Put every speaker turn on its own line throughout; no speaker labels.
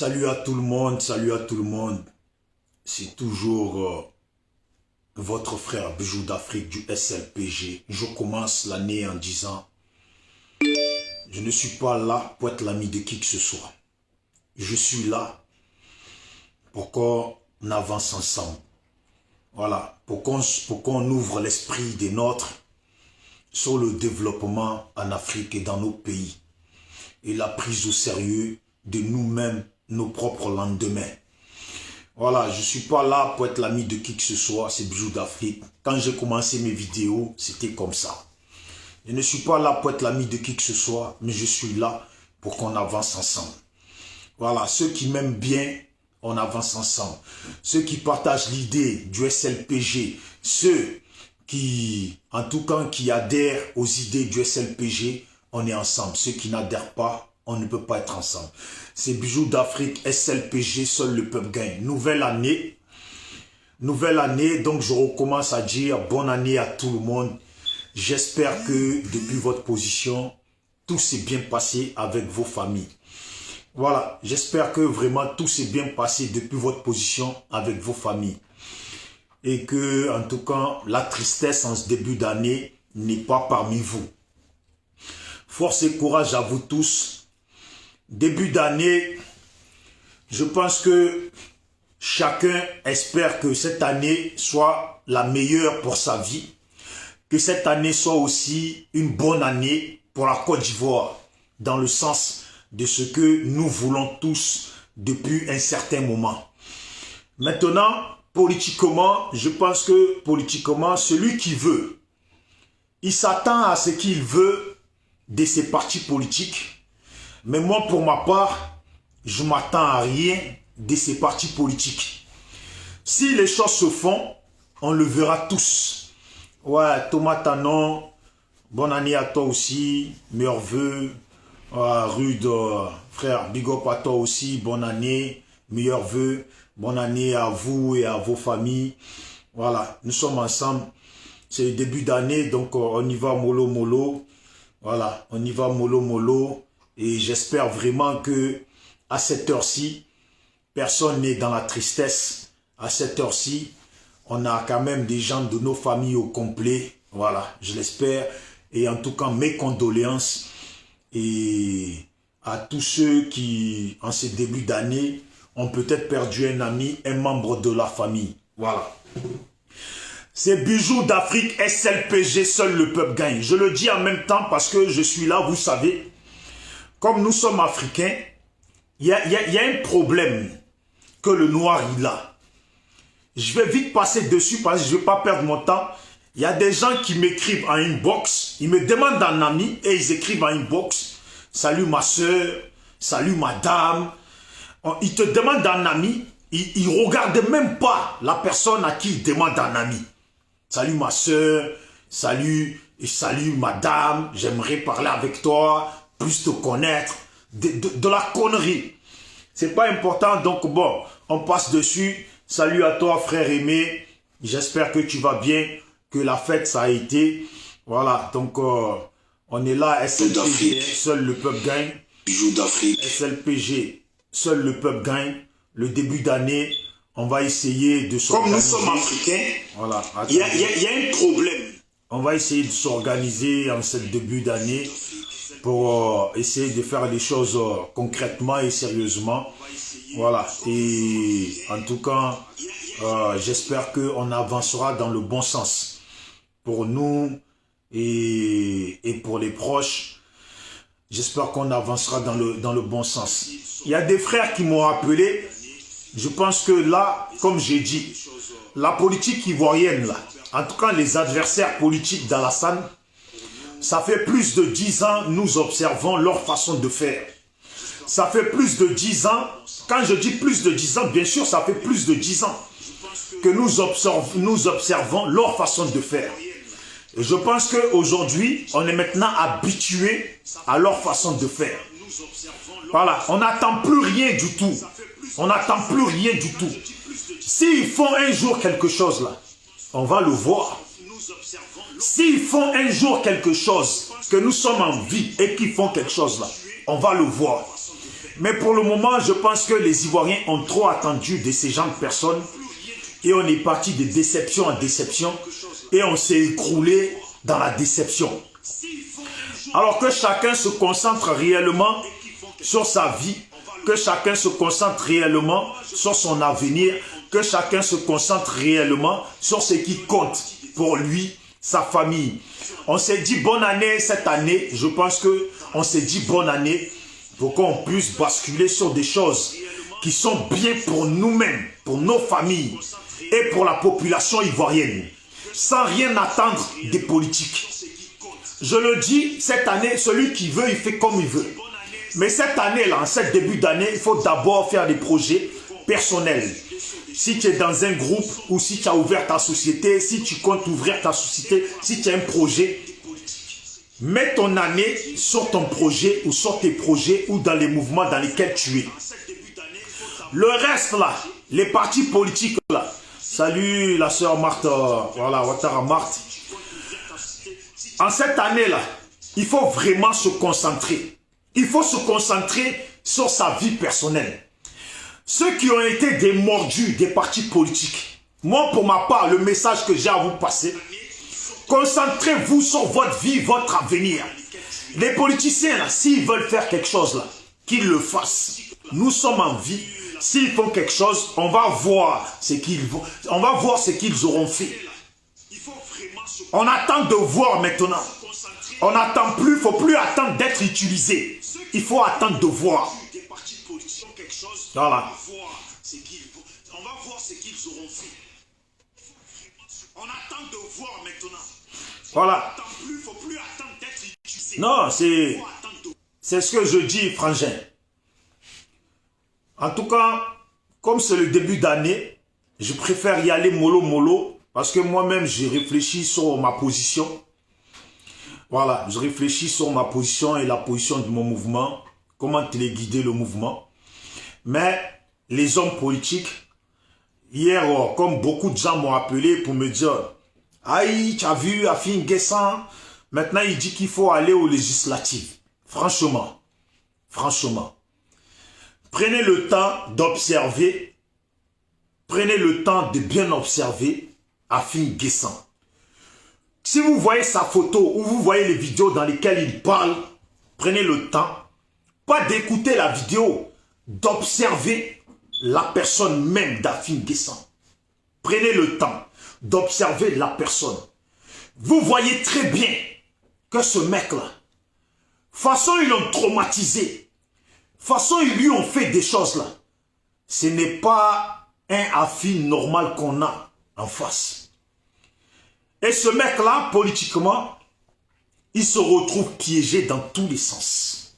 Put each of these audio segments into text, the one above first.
Salut à tout le monde, salut à tout le monde. C'est toujours votre frère Bijou d'Afrique du SLPG. Je commence l'année en disant, je ne suis pas là pour être l'ami de qui que ce soit. Je suis là pour qu'on avance ensemble. Voilà, pour qu'on ouvre l'esprit des nôtres sur le développement en Afrique et dans nos pays. Et la prise au sérieux de nous-mêmes, nos propres lendemains. Voilà, je ne suis pas là pour être l'ami de qui que ce soit, c'est Bijou d'Afrique. Quand j'ai commencé mes vidéos, c'était comme ça. Je ne suis pas là pour être l'ami de qui que ce soit, mais je suis là pour qu'on avance ensemble. Voilà, ceux qui m'aiment bien, on avance ensemble. Ceux qui partagent l'idée du SLPG, ceux qui, en tout cas, qui adhèrent aux idées du SLPG, on est ensemble. Ceux qui n'adhèrent pas, on ne peut pas être ensemble. C'est Bijou d'Afrique, SLPG, seul le peuple gagne. Nouvelle année, donc je recommence à dire bonne année à tout le monde. J'espère que depuis votre position, tout s'est bien passé avec vos familles. Voilà, j'espère que vraiment tout s'est bien passé depuis votre position avec vos familles. Et que, en tout cas, la tristesse en ce début d'année n'est pas parmi vous. Force et courage à vous tous. Début d'année, je pense que chacun espère que cette année soit la meilleure pour sa vie. Que cette année soit aussi une bonne année pour la Côte d'Ivoire, dans le sens de ce que nous voulons tous depuis un certain moment. Maintenant, politiquement, je pense que politiquement, celui qui veut, il s'attend à ce qu'il veut de ses partis politiques. Mais moi, pour ma part, je ne m'attends à rien de ces partis politiques. Si les choses se font, on le verra tous. Ouais, Thomas Tanon, bonne année à toi aussi, meilleurs vœux. Rude, frère, big up à toi aussi, bonne année, meilleurs vœux. Bonne année à vous et à vos familles. Voilà, nous sommes ensemble. C'est le début d'année, donc on y va mollo mollo. Voilà, on y va mollo mollo. Et j'espère vraiment que à cette heure-ci, personne n'est dans la tristesse. À cette heure-ci, on a quand même des gens de nos familles au complet. Voilà, je l'espère. Et en tout cas, mes condoléances. Et à tous ceux qui, en ce début d'année, ont peut-être perdu un ami, un membre de la famille. Voilà. C'est Bijou d'Afrique, SLPG, seul le peuple gagne. Je le dis en même temps parce que je suis là, vous savez. Comme nous sommes africains, il y a un problème que le noir il a. Je vais vite passer dessus parce que je ne vais pas perdre mon temps. Il y a des gens qui m'écrivent en inbox, ils me demandent un ami et ils écrivent en inbox. Salut ma soeur, salut madame. Ils te demandent un ami, ils ne regardent même pas la personne à qui ils demandent un ami. Salut ma soeur, salut madame, j'aimerais parler avec toi. Plus te connaître, de la connerie. C'est pas important, donc bon, on passe dessus. Salut à toi, frère aimé. J'espère que tu vas bien, que la fête, ça a été. Voilà, donc on est là, SLPG, seul le peuple gagne.
Bijou d'Afrique.
SLPG, seul le peuple gagne. Le début d'année, on va essayer de s'organiser.
Comme nous sommes africains,
voilà,
il y a un problème.
On va essayer de s'organiser en ce début d'année pour essayer de faire les choses concrètement et sérieusement. Voilà. Et en tout cas, j'espère qu'on avancera dans le bon sens. Pour nous et pour les proches, j'espère qu'on avancera dans le bon sens. Il y a des frères qui m'ont appelé. Je pense que là, comme j'ai dit, la politique ivoirienne, là, en tout cas les adversaires politiques d'Alassane, ça fait plus de 10 ans, nous observons leur façon de faire. Ça fait plus de 10 ans, quand je dis plus de 10 ans, bien sûr, ça fait plus de 10 ans que nous observons leur façon de faire. Et je pense qu'aujourd'hui, on est maintenant habitué à leur façon de faire. Voilà, on n'attend plus rien du tout. On n'attend plus rien du tout. S'ils font un jour quelque chose là, on va le voir. S'ils font un jour quelque chose, que nous sommes en vie et qu'ils font quelque chose là, on va le voir. Mais pour le moment, je pense que les Ivoiriens ont trop attendu de ces gens de personnes. Et on est parti de déception en déception. Et on s'est écroulé dans la déception. Alors que chacun se concentre réellement sur sa vie. Que chacun se concentre réellement sur son avenir. Que chacun se concentre réellement sur ce qui compte pour lui, sa famille. On s'est dit bonne année cette année. Je pense qu'on s'est dit bonne année pour qu'on puisse basculer sur des choses qui sont bien pour nous-mêmes, pour nos familles et pour la population ivoirienne, sans rien attendre des politiques. Je le dis, cette année, celui qui veut, il fait comme il veut. Mais cette année-là, en ce début d'année, il faut d'abord faire des projets personnels. Si tu es dans un groupe ou si tu as ouvert ta société, si tu comptes ouvrir ta société, si tu as un projet, mets ton année sur ton projet ou sur tes projets ou dans les mouvements dans lesquels tu es. Le reste là, les partis politiques là, salut la sœur Marthe, voilà, Ouattara Marthe. En cette année là, il faut vraiment se concentrer. Il faut se concentrer sur sa vie personnelle. Ceux qui ont été des mordus des partis politiques, moi pour ma part, le message que j'ai à vous passer, concentrez-vous sur votre vie, votre avenir. Les politiciens, là, s'ils veulent faire quelque chose, là, qu'ils le fassent. Nous sommes en vie. S'ils font quelque chose, on va voir ce qu'ils auront fait. On attend de voir maintenant. On n'attend plus, il ne faut plus attendre d'être utilisé. Il faut attendre de voir. Voilà. On va voir ce qu'ils auront fait. On attend de voir maintenant. Voilà. Non, c'est ce que je dis, frangin. En tout cas, comme c'est le début d'année, je préfère y aller mollo mollo parce que moi-même, j'ai réfléchi sur ma position. Voilà, je réfléchis sur ma position et la position de mon mouvement, comment téléguider le mouvement. Mais les hommes politiques, hier, comme beaucoup de gens m'ont appelé pour me dire « Aïe, tu as vu Afin Guessan, maintenant il dit qu'il faut aller aux législatives. » Franchement, prenez le temps d'observer, prenez le temps de bien observer Afin Guessan. Si vous voyez sa photo ou vous voyez les vidéos dans lesquelles il parle, prenez le temps, pas d'écouter la vidéo, d'observer la personne même d'Afin Guessan. Prenez le temps d'observer la personne. Vous voyez très bien que ce mec-là, façon ils l'ont traumatisé, façon ils lui ont fait des choses là. Ce n'est pas un Afin normal qu'on a en face. Et ce mec-là, politiquement, il se retrouve piégé dans tous les sens.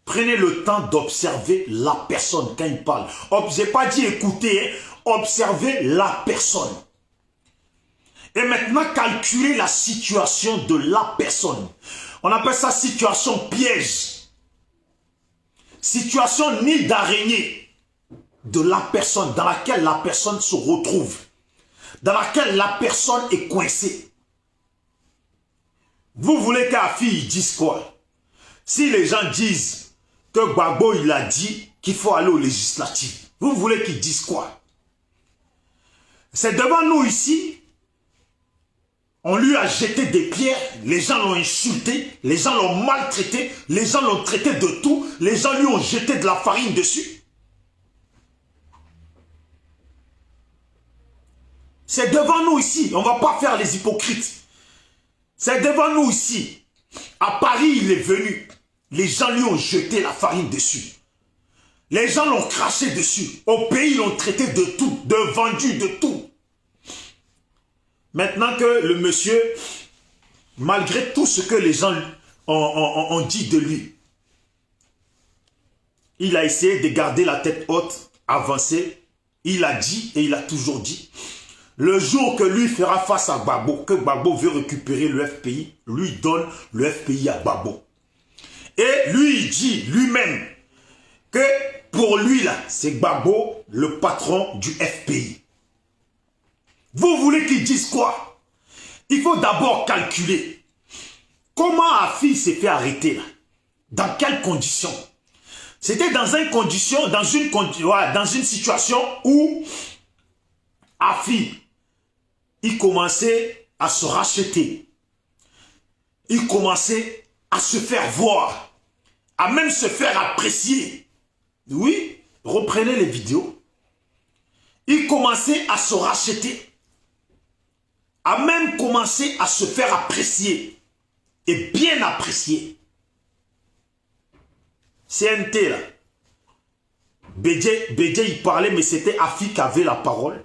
Prenez le temps d'observer la personne quand il parle. Je n'ai pas dit écouter, observez la personne. Et maintenant, calculez la situation de la personne. On appelle ça situation piège. Situation nid d'araignée de la personne, dans laquelle la personne se retrouve. Dans laquelle la personne est coincée. Vous voulez qu'à fille dise quoi? Si les gens disent que Gbagbo il a dit qu'il faut aller aux législatives, vous voulez qu'ils disent quoi? C'est devant nous ici. On lui a jeté des pierres, les gens l'ont insulté, les gens l'ont maltraité, les gens l'ont traité de tout, les gens lui ont jeté de la farine dessus. C'est devant nous ici, on ne va pas faire les hypocrites. C'est devant nous ici. À Paris, il est venu. Les gens lui ont jeté la farine dessus. Les gens l'ont craché dessus. Au pays, ils l'ont traité de tout, de vendu, de tout. Maintenant que le monsieur, malgré tout ce que les gens ont dit de lui, il a essayé de garder la tête haute, avancer. Il a dit et il a toujours dit. Le jour que lui fera face à Gbagbo, que Gbagbo veut récupérer le FPI, lui donne le FPI à Gbagbo. Et lui, il dit lui-même que pour lui, là, c'est Gbagbo le patron du FPI. Vous voulez qu'il dise quoi? Il faut d'abord calculer. Comment Afi s'est fait arrêter là? Dans quelles conditions? C'était dans une condition, dans une situation où Afi, il commençait à se racheter. Il commençait à se faire voir, à même se faire apprécier. Oui, reprenez les vidéos. Il commençait à se racheter, à même commencer à se faire apprécier, et bien apprécier. CNT là, Bédé il parlait, mais c'était Afi qui avait la parole.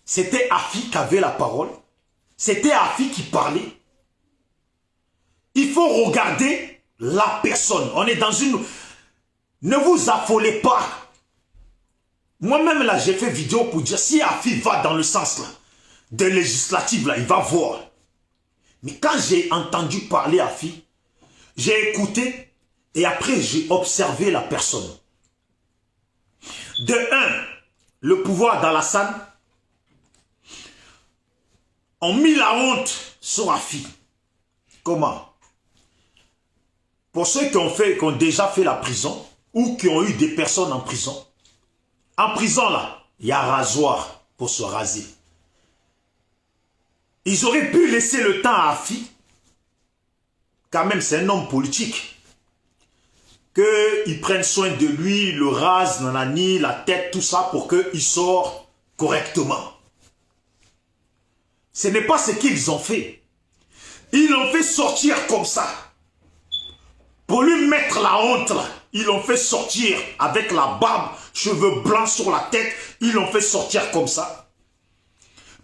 C'était Afi qui avait la parole. C'était Afi qui parlait. Il faut regarder la personne. On est dans une... Ne vous affolez pas. Moi-même là, j'ai fait vidéo pour dire si Afi va dans le sens là, de législative là, il va voir. Mais quand j'ai entendu parler Afi, j'ai écouté et après j'ai observé la personne. De un, le pouvoir d'Alassane ont mis la honte sur Afi. Comment? Pour ceux qui ont déjà fait la prison ou qui ont eu des personnes en prison là, il y a rasoir pour se raser. Ils auraient pu laisser le temps à Afi. Quand même, c'est un homme politique. Qu'ils prennent soin de lui, le rase, nanani, la tête, tout ça, pour qu'il sorte correctement. Ce n'est pas ce qu'ils ont fait. Ils l'ont fait sortir comme ça. Pour lui mettre la honte là, ils l'ont fait sortir avec la barbe, cheveux blancs sur la tête. Ils l'ont fait sortir comme ça.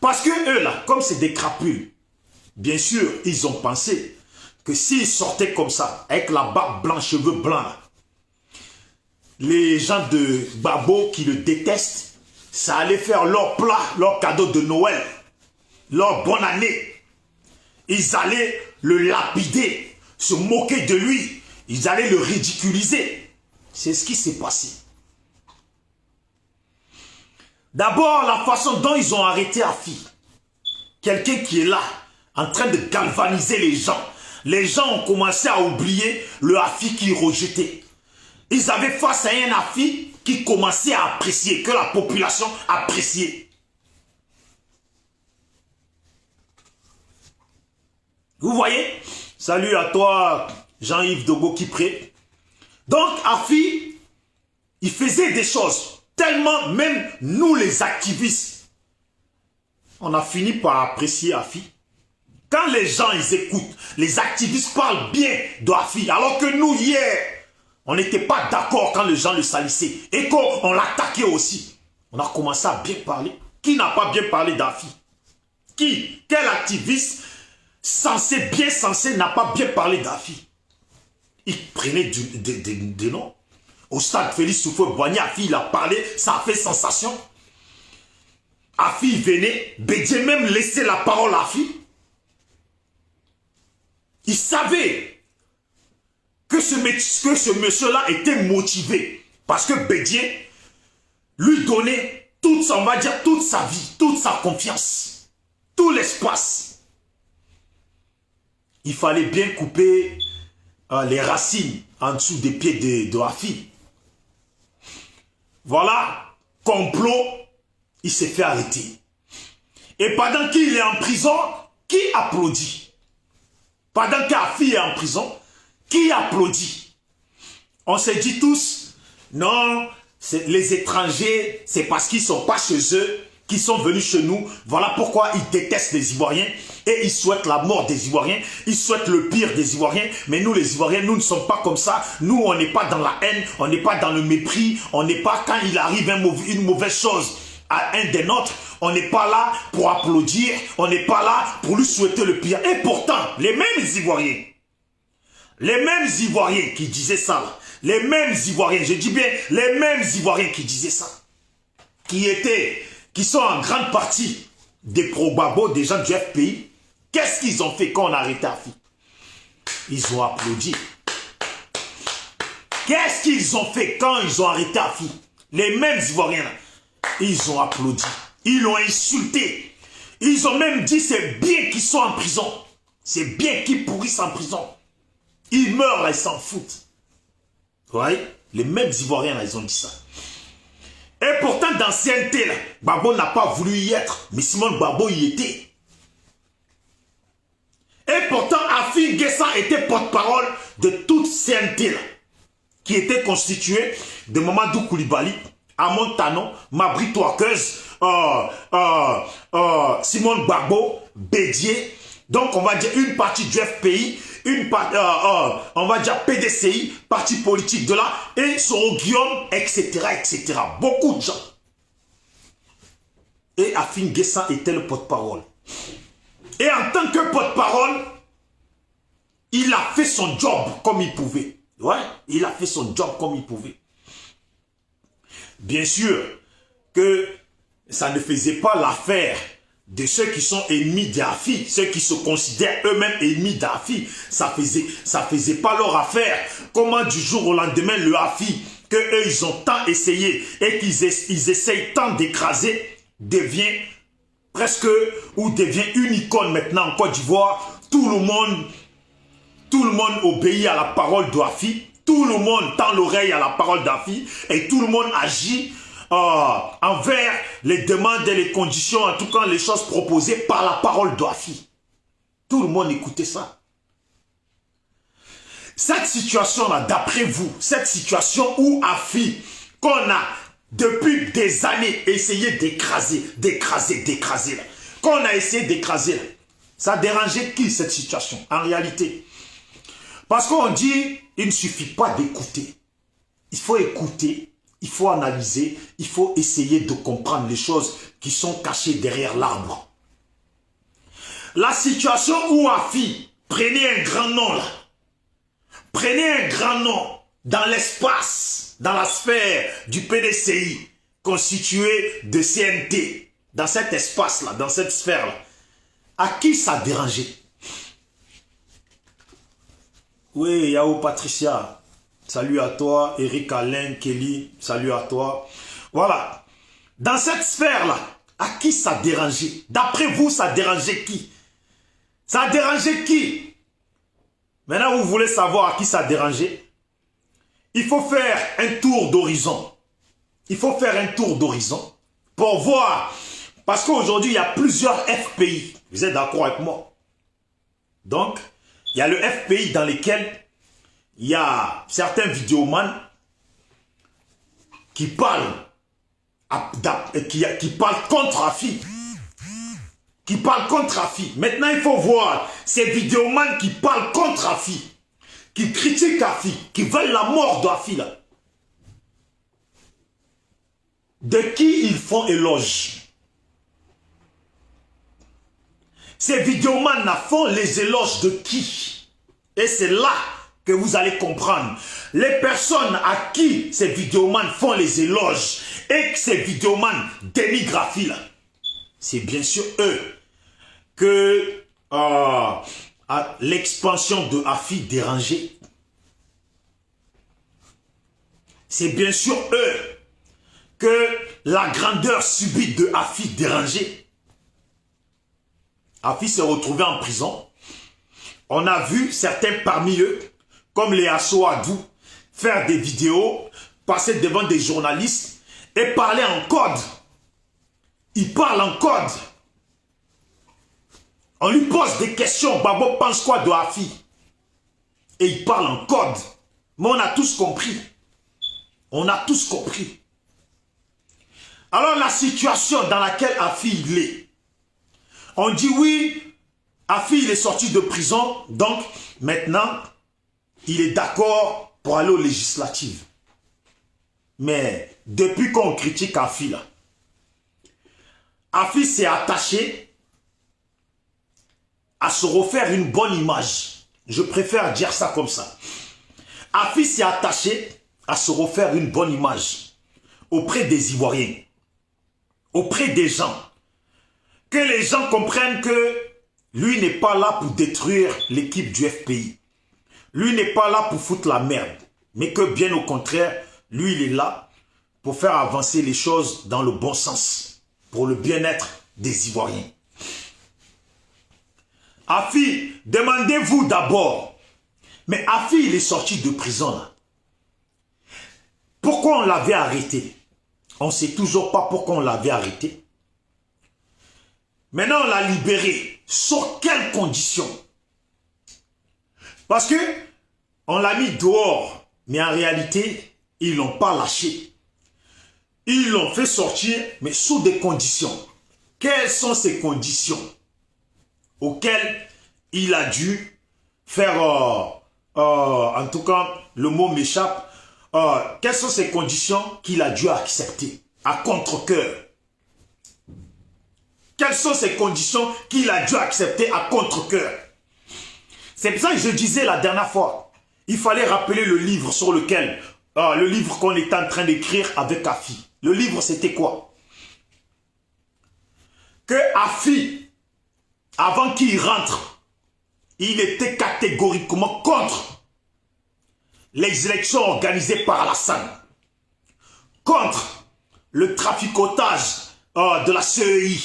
Parce que eux là, comme c'est des crapules, bien sûr, ils ont pensé que s'ils sortaient comme ça, avec la barbe blanche, cheveux blancs, là, les gens de Babo qui le détestent, ça allait faire leur plat, leur cadeau de Noël, leur bonne année. Ils allaient le lapider, se moquer de lui, ils allaient le ridiculiser. C'est ce qui s'est passé. D'abord, la façon dont ils ont arrêté Afi. Quelqu'un qui est là, en train de galvaniser les gens. Les gens ont commencé à oublier le Afi qu'ils rejetaient. Ils avaient face à un Afi qui commençait à apprécier, que la population appréciait. Vous voyez? Salut à toi, Jean-Yves Dogo Kipré. Donc, Afi, il faisait des choses. Tellement, même nous les activistes, on a fini par apprécier Afi. Quand les gens, ils écoutent, les activistes parlent bien d'Afi, alors que nous, hier, on n'était pas d'accord quand les gens le salissaient. Et qu'on l'attaquait aussi. On a commencé à bien parler. Qui n'a pas bien parlé d'Afi? Qui? Quel activiste bien censé n'a pas bien parlé d'Afi? Il prenait des noms. Au stade Félix Houphouët-Boigny, Afi, il a parlé, ça a fait sensation. Afi venait, Bédié même laissait la parole à Afi. Il savait que ce monsieur-là était motivé. Parce que Bédié lui donnait toute, on va dire, toute sa vie, toute sa confiance, tout l'espace. Il fallait bien couper les racines en dessous des pieds de Afi. Voilà, complot, il s'est fait arrêter. Et pendant qu'il est en prison, qui applaudit? Pendant qu'Afi est en prison, qui applaudit? On s'est dit tous, non, les étrangers, c'est parce qu'ils ne sont pas chez eux, qu'ils sont venus chez nous. Voilà pourquoi ils détestent les Ivoiriens et ils souhaitent la mort des Ivoiriens. Ils souhaitent le pire des Ivoiriens. Mais nous, les Ivoiriens, nous ne sommes pas comme ça. Nous, on n'est pas dans la haine, on n'est pas dans le mépris. On n'est pas, quand il arrive une mauvaise chose à un des nôtres, on n'est pas là pour applaudir. On n'est pas là pour lui souhaiter le pire. Et pourtant, les mêmes Ivoiriens qui disaient ça, là, les mêmes Ivoiriens, je dis bien, les mêmes Ivoiriens qui disaient ça, qui sont en grande partie des pro-Babo, des gens du FPI, qu'est-ce qu'ils ont fait quand on a arrêté Afi? Ils ont applaudi. Qu'est-ce qu'ils ont fait quand ils ont arrêté Afi? Les mêmes Ivoiriens, là, ils ont applaudi. Ils l'ont insulté. Ils ont même dit c'est bien qu'ils soient en prison. C'est bien qu'ils pourrissent en prison. Ils meurent là, ils s'en foutent. Vous voyez? Les mêmes Ivoiriens là, ils ont dit ça. Et pourtant, d'ancienneté là, Gbagbo n'a pas voulu y être, mais Simone Gbagbo y était. Et pourtant, Afi N'Guessan était porte-parole de toute CNT là, qui était constituée de Mamadou Koulibaly, Amon Tanon, Mabri Touakeuse, Simone Gbagbo, Bédier. Donc, on va dire une partie du FPI, on va dire PDCI, parti politique de là, et Soro Guillaume, etc., etc. Beaucoup de gens. Et Afi N'Guessan était le porte-parole. Et en tant que porte-parole, il a fait son job comme il pouvait. Ouais, il a fait son job comme il pouvait. Bien sûr que ça ne faisait pas l'affaire de ceux qui sont ennemis d'Afi, ceux qui se considèrent eux-mêmes ennemis d'Afi. Ça faisait pas leur affaire. Comment du jour au lendemain, le Afi, que eux ils ont tant essayé et qu'ils essayent tant d'écraser, devient presque, ou devient une icône maintenant en Côte d'Ivoire. Tout le monde obéit à la parole d'Afi. Tout le monde tend l'oreille à la parole d'Afi. Et tout le monde agit envers les demandes et les conditions, en tout cas les choses proposées par la parole d'Afi. Tout le monde écoutait ça. Cette situation-là, d'après vous, cette situation où Afi, qu'on a depuis des années essayé d'écraser, qu'on a essayé d'écraser, ça dérangeait qui cette situation en réalité? Parce qu'on dit, il ne suffit pas d'écouter. Il faut écouter, il faut analyser, il faut essayer de comprendre les choses qui sont cachées derrière l'arbre. La situation où Afi, prenez un grand nom là, prenez un grand nom dans l'espace, dans la sphère du PDCI, constitué de CNT, dans cet espace-là, dans cette sphère-là, à qui ça dérangeait? Oui, Yao Patricia, salut à toi. Eric Alain, Kelly, salut à toi. Voilà. Dans cette sphère-là, à qui ça dérangeait? D'après vous, ça dérangeait qui? Ça dérangeait qui? Maintenant, vous voulez savoir à qui ça dérangeait? Il faut faire un tour d'horizon. Il faut faire un tour d'horizon pour voir. Parce qu'aujourd'hui, il y a plusieurs FPI. Vous êtes d'accord avec moi? Donc, il y a le FPI dans lequel il y a certains vidéomans qui parlent, qui parlent contre Afi. Qui parlent contre Afi. Maintenant, il faut voir ces vidéomans qui parlent contre Afi, qui critiquent Afi, qui veulent la mort d'Afi là. De qui ils font éloge? Ces vidéomans font les éloges de qui? Et c'est là que vous allez comprendre. Les personnes à qui ces vidéomans font les éloges et que ces vidéomans dénigrent Afi là, c'est bien sûr eux que l'expansion de Afi dérangeait. C'est bien sûr eux que la grandeur subite de Afi dérangeait. Afi s'est retrouvé en prison. On a vu certains parmi eux, comme les Assoadou, faire des vidéos, passer devant des journalistes et parler en code. Il parle en code. On lui pose des questions. Gbagbo pense quoi de Afi? Et il parle en code. Mais on a tous compris. On a tous compris. Alors la situation dans laquelle Afi il est, on dit oui, Afi il est sorti de prison, donc maintenant il est d'accord pour aller aux législatives. Mais depuis qu'on critique Afi là, Afi s'est attaché à se refaire une bonne image. Je préfère dire ça comme ça. Afi s'est attaché à se refaire une bonne image auprès des Ivoiriens, auprès des gens. Que les gens comprennent que lui n'est pas là pour détruire l'équipe du FPI. Lui n'est pas là pour foutre la merde. Mais que bien au contraire, lui il est là pour faire avancer les choses dans le bon sens. Pour le bien-être des Ivoiriens. Afi, demandez-vous d'abord, Mais Afi, il est sorti de prison là. Pourquoi on l'avait arrêté? On ne sait toujours pas pourquoi on l'avait arrêté. Maintenant, on l'a libéré. Sur quelles conditions? Parce que on l'a mis dehors. Mais en réalité, ils ne l'ont pas lâché. Ils l'ont fait sortir, mais sous des conditions. Quelles sont ces conditions auxquelles il a dû faire, en tout cas, le mot m'échappe, quelles sont ces conditions qu'il a dû accepter à contre-cœur? Quelles sont ces conditions qu'il a dû accepter à contre-cœur? C'est pour ça que je disais la dernière fois, il fallait rappeler le livre sur lequel, le livre qu'on était en train d'écrire avec Afi. Le livre, c'était quoi? Que Afi, avant qu'il rentre, il était catégoriquement contre les élections organisées par Alassane, contre le traficotage de la CEI.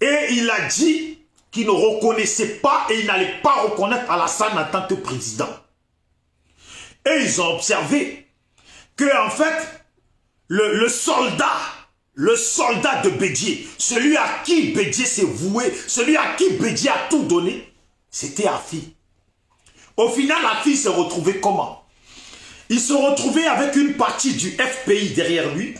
Et il a dit qu'il ne reconnaissait pas et il n'allait pas reconnaître Alassane en tant que président. Et ils ont observé que en fait, le soldat de Bédié, celui à qui Bédié s'est voué, celui à qui Bédié a tout donné, c'était Afi. Au final, Afi s'est retrouvé comment? Il se retrouvait avec une partie du FPI derrière lui,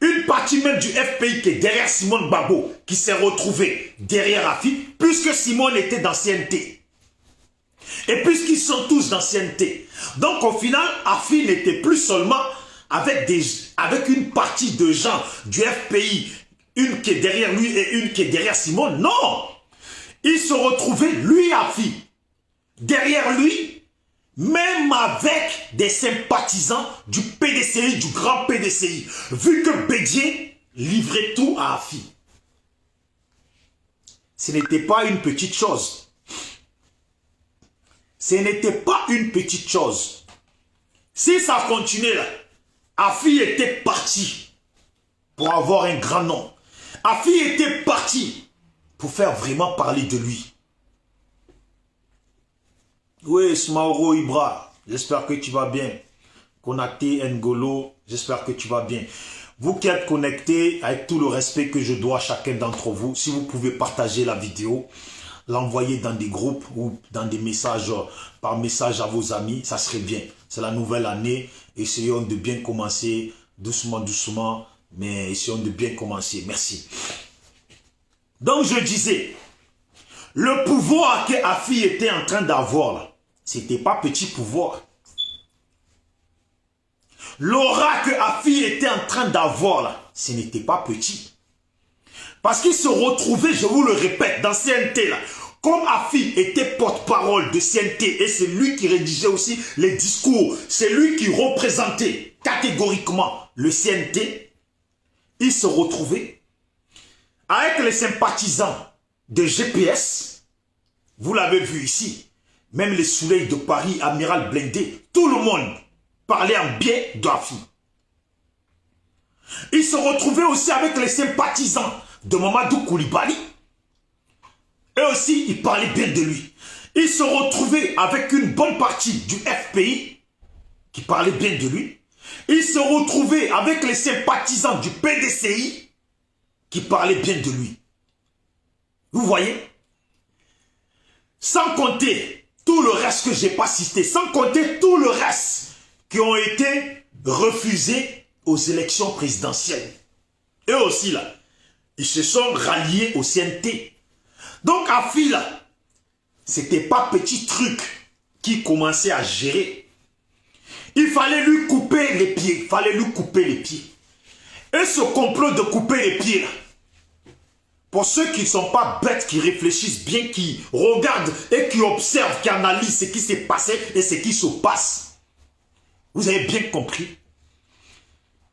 une partie même du FPI qui est derrière Simone Gbagbo, qui s'est retrouvée derrière Afi, puisque Simone était d'ancienneté. Et puisqu'ils sont tous d'ancienneté. Donc au final, Afi n'était plus seulement avec une partie de gens du FPI, une qui est derrière lui et une qui est derrière Simone. Non! Il se retrouvait, lui, Afi, derrière lui, même avec des sympathisants du PDCI, du grand PDCI, vu que Bédié livrait tout à Afi. Ce n'était pas une petite chose. Ce n'était pas une petite chose. Si ça continuait là, Afi était parti pour avoir un grand nom. Afi était parti pour faire vraiment parler de lui. Oui, Smaoro Ibra, j'espère que tu vas bien. Konaté Ngolo, j'espère que tu vas bien. Vous qui êtes connectés, avec tout le respect que je dois à chacun d'entre vous, si vous pouvez partager la vidéo, l'envoyer dans des groupes ou dans des messages, par message à vos amis, ça serait bien. C'est la nouvelle année, essayons de bien commencer, doucement, doucement, mais essayons de bien commencer. Merci. Donc je disais, le pouvoir que Afi était en train d'avoir là, c'était pas petit pouvoir. L'aura que Afi était en train d'avoir là, ce n'était pas petit. Parce qu'il se retrouvait, je vous le répète, dans CNT là, comme Afi était porte-parole de CNT et c'est lui qui rédigeait aussi les discours, c'est lui qui représentait catégoriquement le CNT, il se retrouvait avec les sympathisants de GPS, vous l'avez vu ici, même les Soleils de Paris, Amiral Blindé, tout le monde parlait en bien d'Afi. Il se retrouvait aussi avec les sympathisants de Mamadou Koulibaly. Et aussi, il parlait bien de lui. Il se retrouvait avec une bonne partie du FPI qui parlait bien de lui. Il se retrouvait avec les sympathisants du PDCI qui parlaient bien de lui. Vous voyez? Sans compter tout le reste que je n'ai pas cité, sans compter tout le reste qui ont été refusés aux élections présidentielles. Eux aussi, là, ils se sont ralliés au CNT. Donc, Afi, là, c'était pas petit truc qui commençait à gérer. Il fallait lui couper les pieds. Il fallait lui couper les pieds. Et ce complot de couper les pieds, là, pour ceux qui ne sont pas bêtes, qui réfléchissent bien, qui regardent et qui observent, qui analysent ce qui s'est passé et ce qui se passe, vous avez bien compris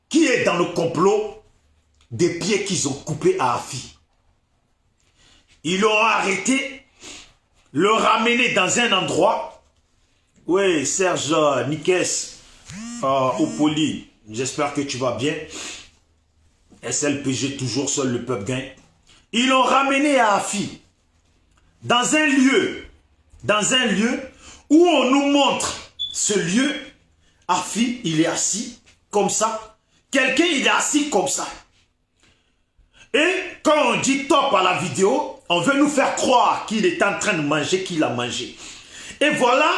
qui est dans le complot des pieds qu'ils ont coupés à Afi. Ils l'ont arrêté, le ramené dans un endroit. Oui, Serge Nikes, Opoli, j'espère que tu vas bien. SLPG, toujours seul le peuple gagne. Ils l'ont ramené à Afi, dans un lieu où on nous montre ce lieu. Afi, il est assis comme ça. Quelqu'un, il est assis comme ça. Et quand on dit top à la vidéo, on veut nous faire croire qu'il est en train de manger, qu'il a mangé. Et voilà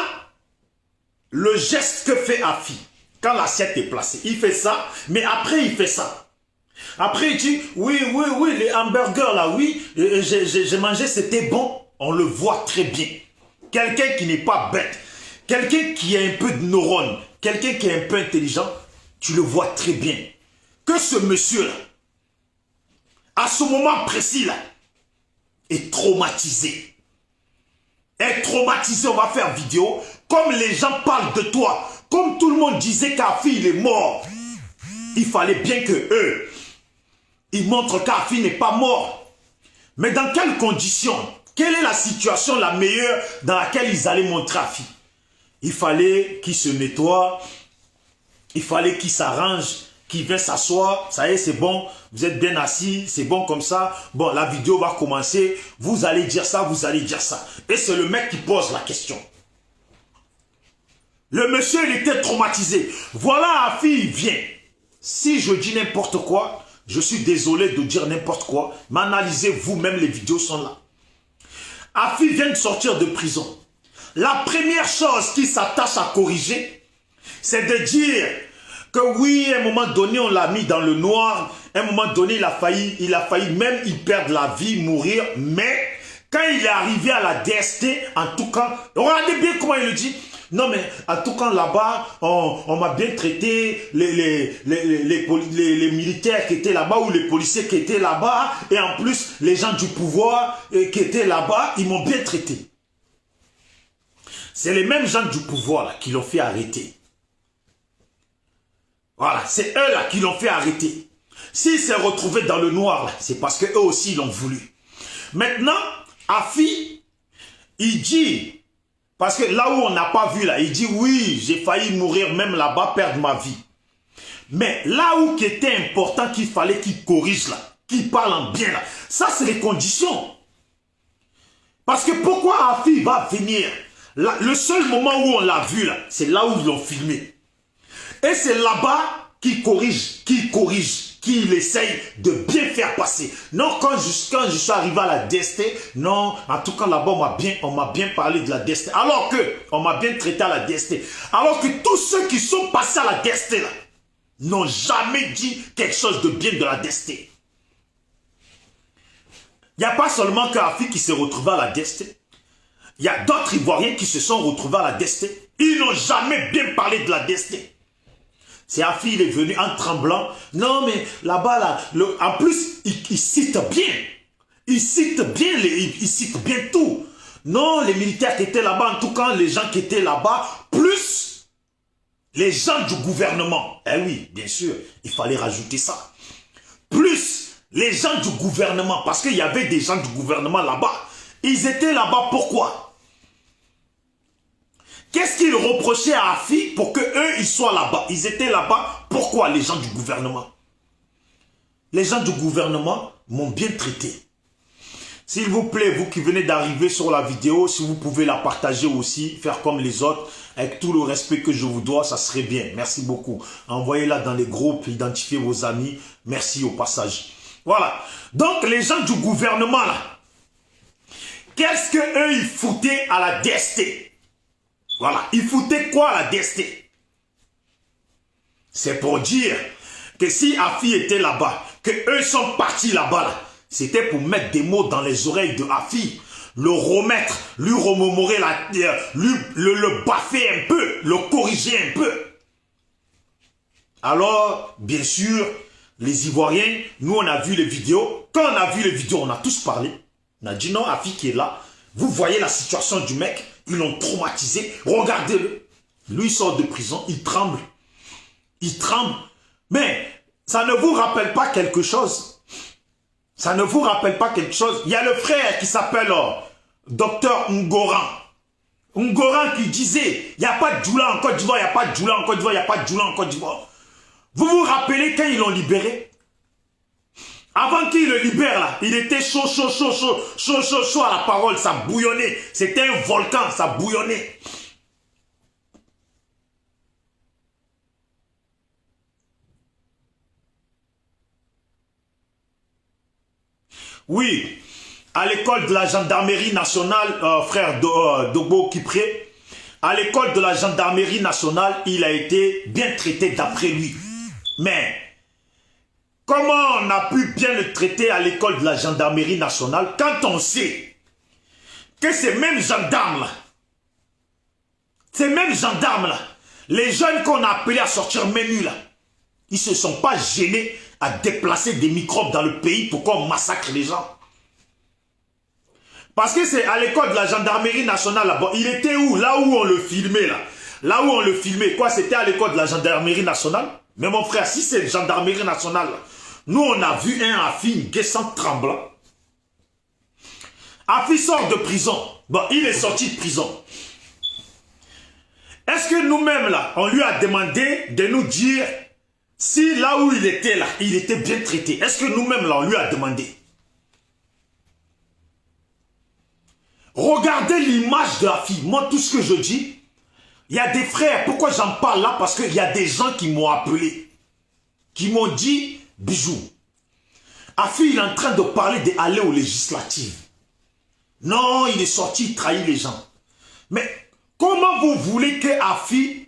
le geste que fait Afi. Quand l'assiette est placée, il fait ça, mais après il fait ça. Après il dit, oui, les hamburgers là, oui, j'ai mangé, c'était bon. On le voit très bien. Quelqu'un qui n'est pas bête, quelqu'un qui a un peu de neurones, quelqu'un qui est un peu intelligent, tu le vois très bien. Que ce monsieur-là, à ce moment précis là, est traumatisé. Est traumatisé, on va faire vidéo, comme les gens parlent de toi, comme tout le monde disait qu'Afi il est mort. Il fallait bien que eux, ils montrent qu'Afi n'est pas mort. Mais dans quelles conditions? Quelle est la situation la meilleure dans laquelle ils allaient montrer Afi? Il fallait qu'il se nettoie, il fallait qu'il s'arrange, qu'il vienne s'asseoir. Ça y est, c'est bon, vous êtes bien assis, c'est bon comme ça. Bon, la vidéo va commencer, vous allez dire ça, vous allez dire ça. Et c'est le mec qui pose la question. Le monsieur, il était traumatisé. Voilà, Afi, il vient. Si je dis n'importe quoi, je suis désolé de dire n'importe quoi, mais analysez vous-même, les vidéos sont là. Afi vient de sortir de prison. La première chose qu'il s'attache à corriger, c'est de dire que oui, à un moment donné, on l'a mis dans le noir. À un moment donné, il a failli même y perdre la vie, mourir. Mais quand il est arrivé à la DST, en tout cas, regardez bien comment il le dit. Non mais en tout cas là-bas, on m'a bien traité, les militaires qui étaient là-bas ou les policiers qui étaient là-bas, et en plus les gens du pouvoir qui étaient là-bas, ils m'ont bien traité. C'est les mêmes gens du pouvoir là, qui l'ont fait arrêter. Voilà, c'est eux là qui l'ont fait arrêter. S'il s'est retrouvé dans le noir, c'est parce qu'eux aussi l'ont voulu. Maintenant, Afi, il dit... Parce que là où on n'a pas vu, là, il dit oui, j'ai failli mourir même là-bas, perdre ma vie. Mais là où qui était important qu'il fallait qu'il corrige là, qu'il parle en bien là, ça c'est les conditions. Parce que pourquoi Afi va venir là, le seul moment où on l'a vu là, c'est là où ils l'ont filmé. Et c'est là-bas qu'il corrige, qu'il essaye de bien faire passer. Non, quand je suis arrivé à la DST, non, en tout cas là-bas, on m'a bien parlé de la DST. Alors que, on m'a bien traité à la DST. Alors que tous ceux qui sont passés à la DST, là, n'ont jamais dit quelque chose de bien de la DST. Il n'y a pas seulement Afi qui s'est retrouvé à la DST. Il y a d'autres Ivoiriens qui se sont retrouvés à la DST. Ils n'ont jamais bien parlé de la DST. C'est Afi, il est venu en tremblant. Non, mais là-bas, là, en plus, il cite bien. Il cite bien tout. Non, les militaires qui étaient là-bas, en tout cas, les gens qui étaient là-bas, plus les gens du gouvernement. Eh oui, bien sûr, il fallait rajouter ça. Plus les gens du gouvernement, parce qu'il y avait des gens du gouvernement là-bas. Ils étaient là-bas, pourquoi? Qu'est-ce qu'ils reprochaient à Afi pour qu'eux, ils soient là-bas? Ils étaient là-bas. Pourquoi les gens du gouvernement? Les gens du gouvernement m'ont bien traité. S'il vous plaît, vous qui venez d'arriver sur la vidéo, si vous pouvez la partager aussi, faire comme les autres, avec tout le respect que je vous dois, ça serait bien. Merci beaucoup. Envoyez-la dans les groupes, identifiez vos amis. Merci au passage. Voilà. Donc, les gens du gouvernement, là, qu'est-ce qu'eux, ils foutaient à la DST? Voilà, ils foutaient quoi à la DST? C'est pour dire que si Afi était là-bas, que eux sont partis là-bas, là, c'était pour mettre des mots dans les oreilles de Afi, le remettre, lui remémorer, le baffer un peu, le corriger un peu. Alors, bien sûr, les Ivoiriens, nous on a vu les vidéos. Quand on a vu les vidéos, on a tous parlé. On a dit non, Afi qui est là. Vous voyez la situation du mec. Ils l'ont traumatisé. Regardez-le. Lui, il sort de prison. Il tremble. Il tremble. Mais ça ne vous rappelle pas quelque chose? Ça ne vous rappelle pas quelque chose? Il y a le frère qui s'appelle Docteur Ngoran. Ngoran qui disait, il n'y a pas de Djoula en Côte d'Ivoire, il n'y a pas de Djoula en Côte d'Ivoire, il n'y a pas de Djoula en Côte d'Ivoire. Vous vous rappelez quand ils l'ont libéré? Avant qu'il le libère là, il était chaud à la parole, ça bouillonnait. C'était un volcan, ça bouillonnait. Oui, à l'école de la gendarmerie nationale, frère Dogbo Kipré, à l'école de la gendarmerie nationale, il a été bien traité d'après lui. Mais, comment on a pu bien le traiter à l'école de la gendarmerie nationale quand on sait que ces mêmes gendarmes-là, les jeunes qu'on a appelés à sortir menu là, ils ne se sont pas gênés à déplacer des microbes dans le pays pour qu'on massacre les gens. Parce que c'est à l'école de la gendarmerie nationale là-bas. Il était où? Là où on le filmait là. Là où on le filmait. Quoi, c'était à l'école de la gendarmerie nationale? Mais mon frère, si c'est la gendarmerie nationale là, nous on a vu un Afi Guessant tremblant. Afi sort de prison. Bon, il est sorti de prison. Est-ce que nous-mêmes là, on lui a demandé de nous dire si là où il était là, il était bien traité? Est-ce que nous-mêmes là, on lui a demandé? Regardez l'image de la fille. Moi, tout ce que je dis, il y a des frères. Pourquoi j'en parle là? Parce qu'il y a des gens qui m'ont appelé, qui m'ont dit, Bijou, Afi, il est en train de parler d'aller aux législatives. Non, il est sorti, il trahit les gens. Mais comment vous voulez que Afi,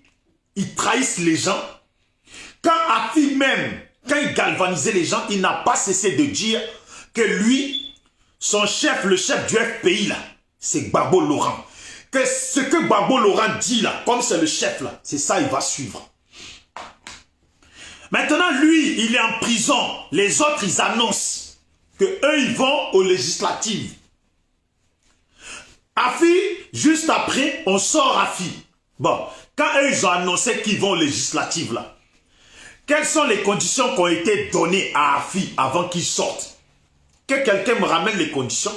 il trahisse les gens? Quand Afi même, quand il galvanisait les gens, il n'a pas cessé de dire que lui, son chef, le chef du FPI là, c'est Gbagbo Laurent. Que ce que Gbagbo Laurent dit là, comme c'est le chef là, c'est ça il va suivre. Maintenant, lui, il est en prison. Les autres, ils annoncent que eux, ils vont aux législatives. Afi, juste après, on sort Afi. Bon, quand eux, ils ont annoncé qu'ils vont aux législatives là, quelles sont les conditions qui ont été données à Afi avant qu'il sorte? Que quelqu'un me ramène les conditions.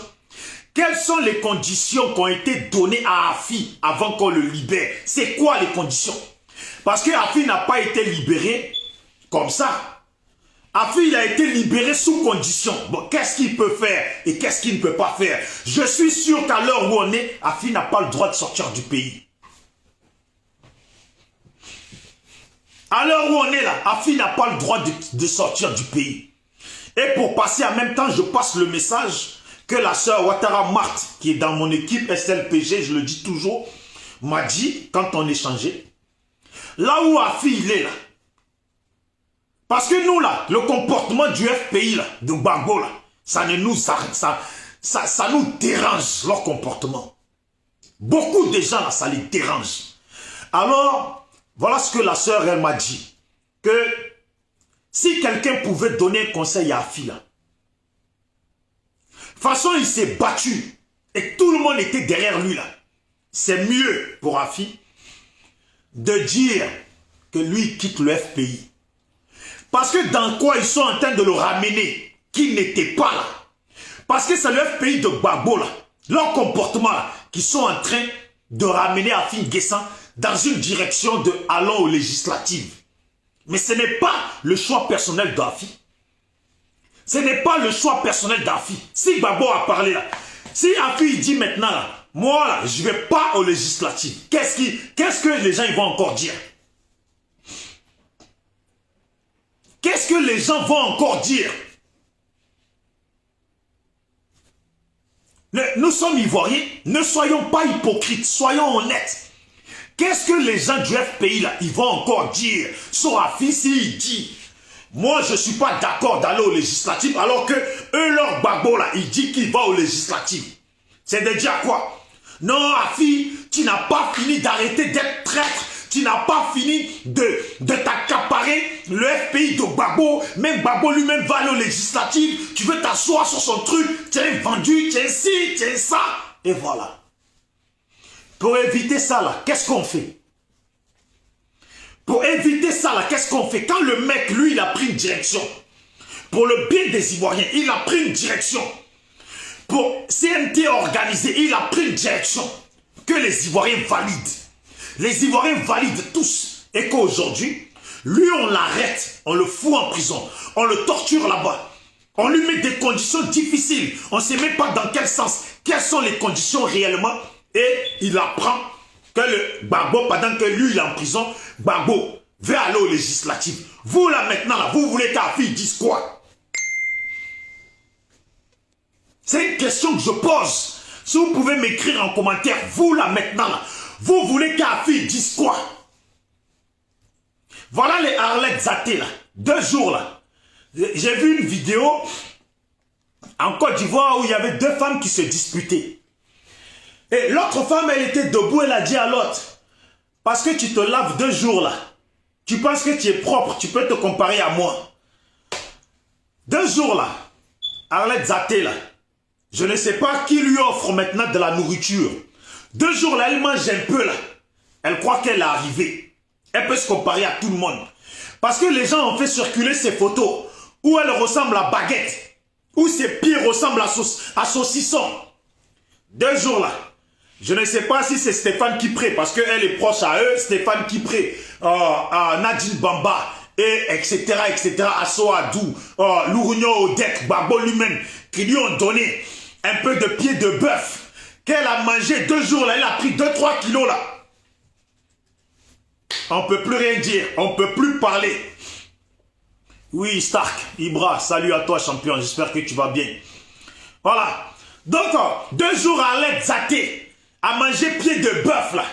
Quelles sont les conditions qui ont été données à Afi avant qu'on le libère? C'est quoi les conditions? Parce que Afi n'a pas été libéré comme ça. Afi, il a été libéré sous condition. Bon, qu'est-ce qu'il peut faire et qu'est-ce qu'il ne peut pas faire? Je suis sûr qu'à l'heure où on est, Afi n'a pas le droit de sortir du pays. À l'heure où on est là, Afi n'a pas le droit de sortir du pays. Et pour passer en même temps, je passe le message que la sœur Ouattara Marthe, qui est dans mon équipe SLPG, je le dis toujours, m'a dit, quand on échangeait, là où Afi il est là, parce que nous là, le comportement du FPI là, de Gbagbo là, ça nous dérange leur comportement. Beaucoup de gens là, ça les dérange. Alors, voilà ce que la sœur elle m'a dit, que si quelqu'un pouvait donner un conseil à Afi là, de toute façon, il s'est battu et tout le monde était derrière lui là. C'est mieux pour Afi de dire que lui il quitte le FPI. Parce que dans quoi ils sont en train de le ramener, qui n'était pas là. Parce que c'est le FPI de Gbagbo là, leur comportement là, qui sont en train de ramener Afi Guessant dans une direction de allons aux législatives. Mais ce n'est pas le choix personnel d'Afi. Ce n'est pas le choix personnel d'Afi. Si Gbagbo a parlé là, si Afi dit maintenant là, moi là, je ne vais pas aux législatives, qu'est-ce que les gens ils vont encore dire? Qu'est-ce que les gens vont encore dire? Nous sommes Ivoiriens, ne soyons pas hypocrites, soyons honnêtes. Qu'est-ce que les gens du FPI là, ils vont encore dire sur Afi s'il dit moi je ne suis pas d'accord d'aller aux législatives alors que eux leur Gbagbo là, il dit qu'il va aux législatives. C'est de dire quoi? Non Afi, tu n'as pas fini d'arrêter d'être traître. Tu n'as pas fini de t'accaparer le FPI de Gbagbo. Même Gbagbo lui-même va aller aux législatives. Tu veux t'asseoir sur son truc. Tu es vendu, tu es ci, tu es ça. Et voilà. Pour éviter ça là, qu'est-ce qu'on fait? Pour éviter ça là, qu'est-ce qu'on fait? Quand le mec, lui, il a pris une direction. Pour le bien des Ivoiriens, il a pris une direction. Pour CNT organisé, il a pris une direction. Que les Ivoiriens valident. Les Ivoiriens valident tous. Et qu'aujourd'hui, lui, on l'arrête, on le fout en prison, on le torture là-bas. On lui met des conditions difficiles. On ne sait même pas dans quel sens. Quelles sont les conditions réellement? Et il apprend que le Gbagbo, pendant que lui, il est en prison, Gbagbo veut aller aux législatives. Vous, là, maintenant, là, vous voulez qu'Afi dise quoi? C'est une question que je pose. Si vous pouvez m'écrire en commentaire, vous là maintenant, là, vous voulez qu'Afi dise quoi? Voilà les Arlette Zaté là, 2 jours là. J'ai vu une vidéo en Côte d'Ivoire où il y avait 2 femmes qui se disputaient. Et l'autre femme, elle était debout, elle a dit à l'autre, parce que tu te laves 2 jours là, tu penses que tu es propre, tu peux te comparer à moi. 2 jours là, Arlette Zaté là, je ne sais pas qui lui offre maintenant de la nourriture. 2 jours là, elle mange un peu là. Elle croit qu'elle est arrivée. Elle peut se comparer à tout le monde. Parce que les gens ont fait circuler ces photos où elle ressemble à baguette, où ses pieds ressemblent à saucisson. 2 jours là. Je ne sais pas si c'est Stéphane Kipré, parce qu'elle est proche à eux, Stéphane Kipré, à Nadine Bamba, et etc., à Soadou, Lourignon Odek, Babo lui-même, qui lui ont donné un peu de pied de bœuf, qu'elle a mangé 2 jours là, elle a pris 2-3 kilos là. On ne peut plus rien dire, on ne peut plus parler. Oui, Stark, Ibra, salut à toi champion, j'espère que tu vas bien. Voilà. Donc, 2 jours à l'aide Zaté, à manger pied de bœuf là.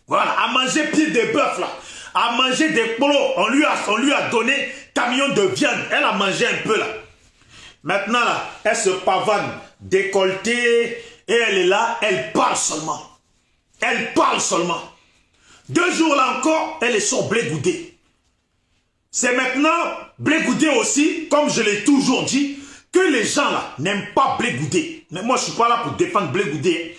Voilà, à manger pied de bœuf là. À manger des polos. On lui a donné camion de viande. Elle a mangé un peu là. Maintenant là, elle se pavane, décolletée, et elle est là, elle parle seulement. Elle parle seulement. 2 jours là encore, elle est sur Blé Goudé. C'est maintenant Blé Goudé aussi, comme je l'ai toujours dit, que les gens là n'aiment pas Blé Goudé. Mais moi je ne suis pas là pour défendre Blé Goudé.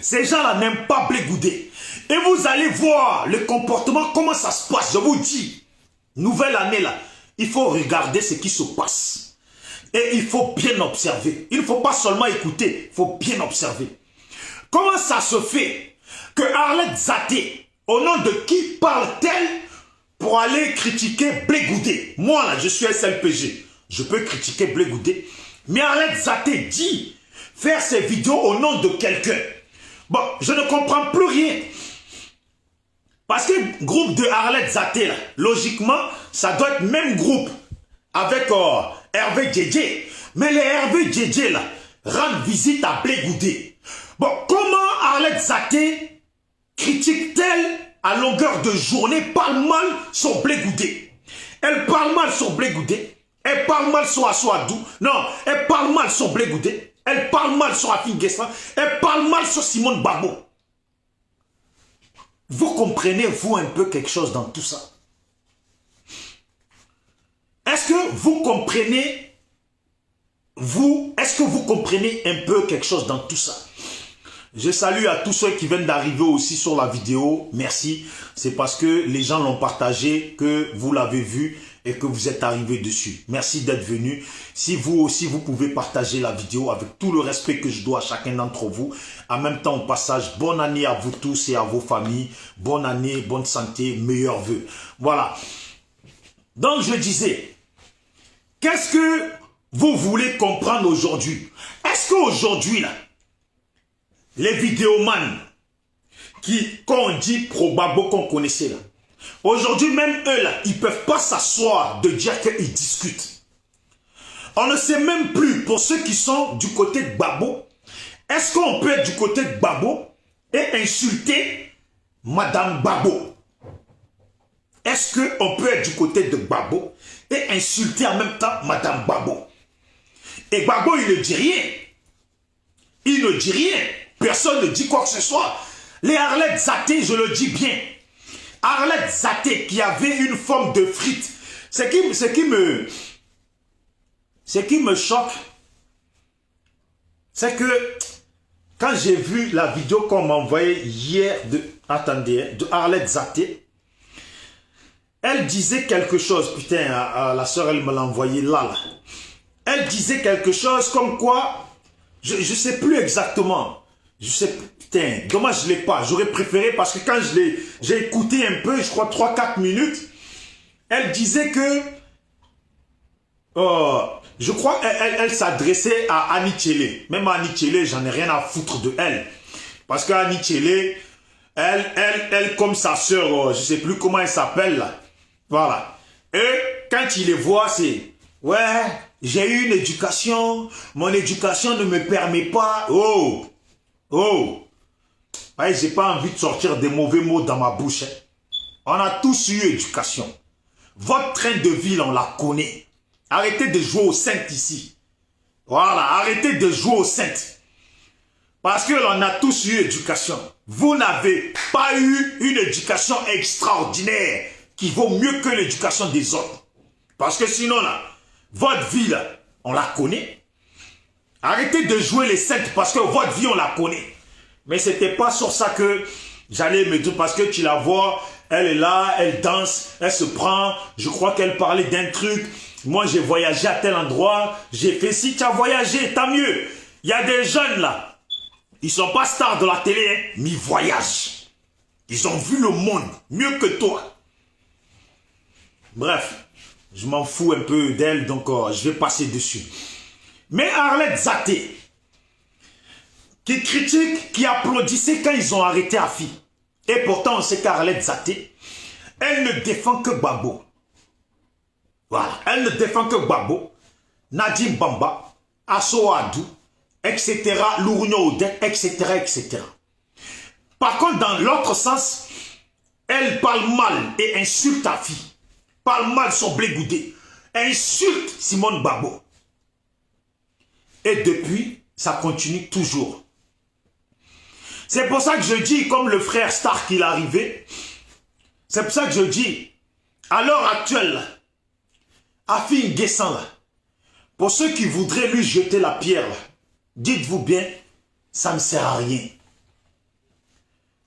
Ces gens là n'aiment pas Blé Goudé. Et vous allez voir le comportement, comment ça se passe. Je vous dis, nouvelle année là, il faut regarder ce qui se passe. Et il faut bien observer. Il ne faut pas seulement écouter, il faut bien observer. Comment ça se fait que Arlette Zaté, au nom de qui parle-t-elle pour aller critiquer Blé Goudé? Moi là, je suis SLPG. Je peux critiquer Blé Goudé. Mais Arlette Zaté dit faire ses vidéos au nom de quelqu'un. Bon, je ne comprends plus rien. Parce que le groupe de Arlette Zaté, là, logiquement, ça doit être même groupe avec Hervé Djedje. Mais les Hervé Djedje, là, rendent visite à Blé Goudé. Bon, comment Arlette Zaté critique-t-elle à longueur de journée, parle mal sur Blé Goudé? Elle parle mal sur Blé Goudé. Elle parle mal sur Assoadou. Non, elle parle mal sur Blé Goudé. Elle parle mal sur Afin Guessin. Elle parle mal sur Simone Babo. Vous comprenez, vous, un peu quelque chose dans tout ça? Est-ce que vous comprenez, est-ce que vous comprenez un peu quelque chose dans tout ça? Je salue à tous ceux qui viennent d'arriver aussi sur la vidéo. Merci. C'est parce que les gens l'ont partagé que vous l'avez vu et que vous êtes arrivés dessus. Merci d'être venu. Si vous aussi, vous pouvez partager la vidéo avec tout le respect que je dois à chacun d'entre vous. En même temps, au passage, bonne année à vous tous et à vos familles. Bonne année, bonne santé, meilleurs vœux. Voilà. Donc, je disais, qu'est-ce que vous voulez comprendre aujourd'hui? Est-ce qu'aujourd'hui, là, les vidéomans qu'on dit probablement qu'on connaissait là, aujourd'hui même eux là, ils ne peuvent pas s'asseoir de dire qu'ils discutent. On ne sait même plus pour ceux qui sont du côté de Babo, est-ce qu'on peut être du côté de Babo et insulter Madame Babo? Est-ce qu'on peut être du côté de Babo et insulter en même temps Madame Babo? Et Babo il ne dit rien. Il ne dit rien. Personne ne dit quoi que ce soit. Les Arlette Zaté, je le dis bien. Arlette Zaté qui avait une forme de frite. Ce qui me choque, c'est que quand j'ai vu la vidéo qu'on m'a envoyée hier de Arlette Zaté, elle disait quelque chose. Putain, la soeur, elle me l'a envoyé là. Elle disait quelque chose comme quoi, je ne sais plus exactement. Je sais, putain, dommage je ne l'ai pas. J'aurais préféré parce que quand j'ai écouté un peu, je crois 3-4 minutes, elle disait que, je crois elle s'adressait à Annie Tchélé. Même à Annie Tchélé, j'en ai rien à foutre de elle. Parce qu'Annie Tchélé, elle comme sa soeur, je ne sais plus comment elle s'appelle là. Voilà. Et quand il les voit, c'est Ouais, j'ai eu une éducation, mon éducation ne me permet pas. Oh, oh. Ouais, j'ai pas envie de sortir des mauvais mots dans ma bouche. Hein. On a tous eu éducation. Votre train de vie, on la connaît. Arrêtez de jouer aux saintes ici. Voilà, arrêtez de jouer aux saintes. Parce que l'on a tous eu éducation. Vous n'avez pas eu une éducation extraordinaire qui vaut mieux que l'éducation des autres. Parce que sinon, là, votre vie, là, on la connaît. Arrêtez de jouer les saintes parce que votre vie, on la connaît. Mais ce n'était pas sur ça que j'allais me dire, parce que tu la vois, elle est là, elle danse, elle se prend, je crois qu'elle parlait d'un truc. Moi, j'ai voyagé à tel endroit, j'ai fait, si tu as voyagé, tant mieux. Il y a des jeunes là, ils ne sont pas stars de la télé, hein, mais ils voyagent. Ils ont vu le monde mieux que toi. Bref, je m'en fous un peu d'elle, donc je vais passer dessus. Mais Arlette Zaté, qui critique, qui applaudissait quand ils ont arrêté Afi. Et pourtant, on sait qu'Arlette Zaté, elle ne défend que Gbagbo. Voilà, elle ne défend que Gbagbo, Nadim Bamba, Asso Adou, etc., Lourgnon Odin, etc., etc. Par contre, dans l'autre sens, elle parle mal et insulte Afi. Parle mal son blé goudé. Insulte Simone Gbagbo. Et depuis, ça continue toujours. C'est pour ça que je dis, comme le frère Stark il est arrivé, c'est pour ça que je dis, à l'heure actuelle, Afi N'Guessan, pour ceux qui voudraient lui jeter la pierre, dites-vous bien, ça ne sert à rien.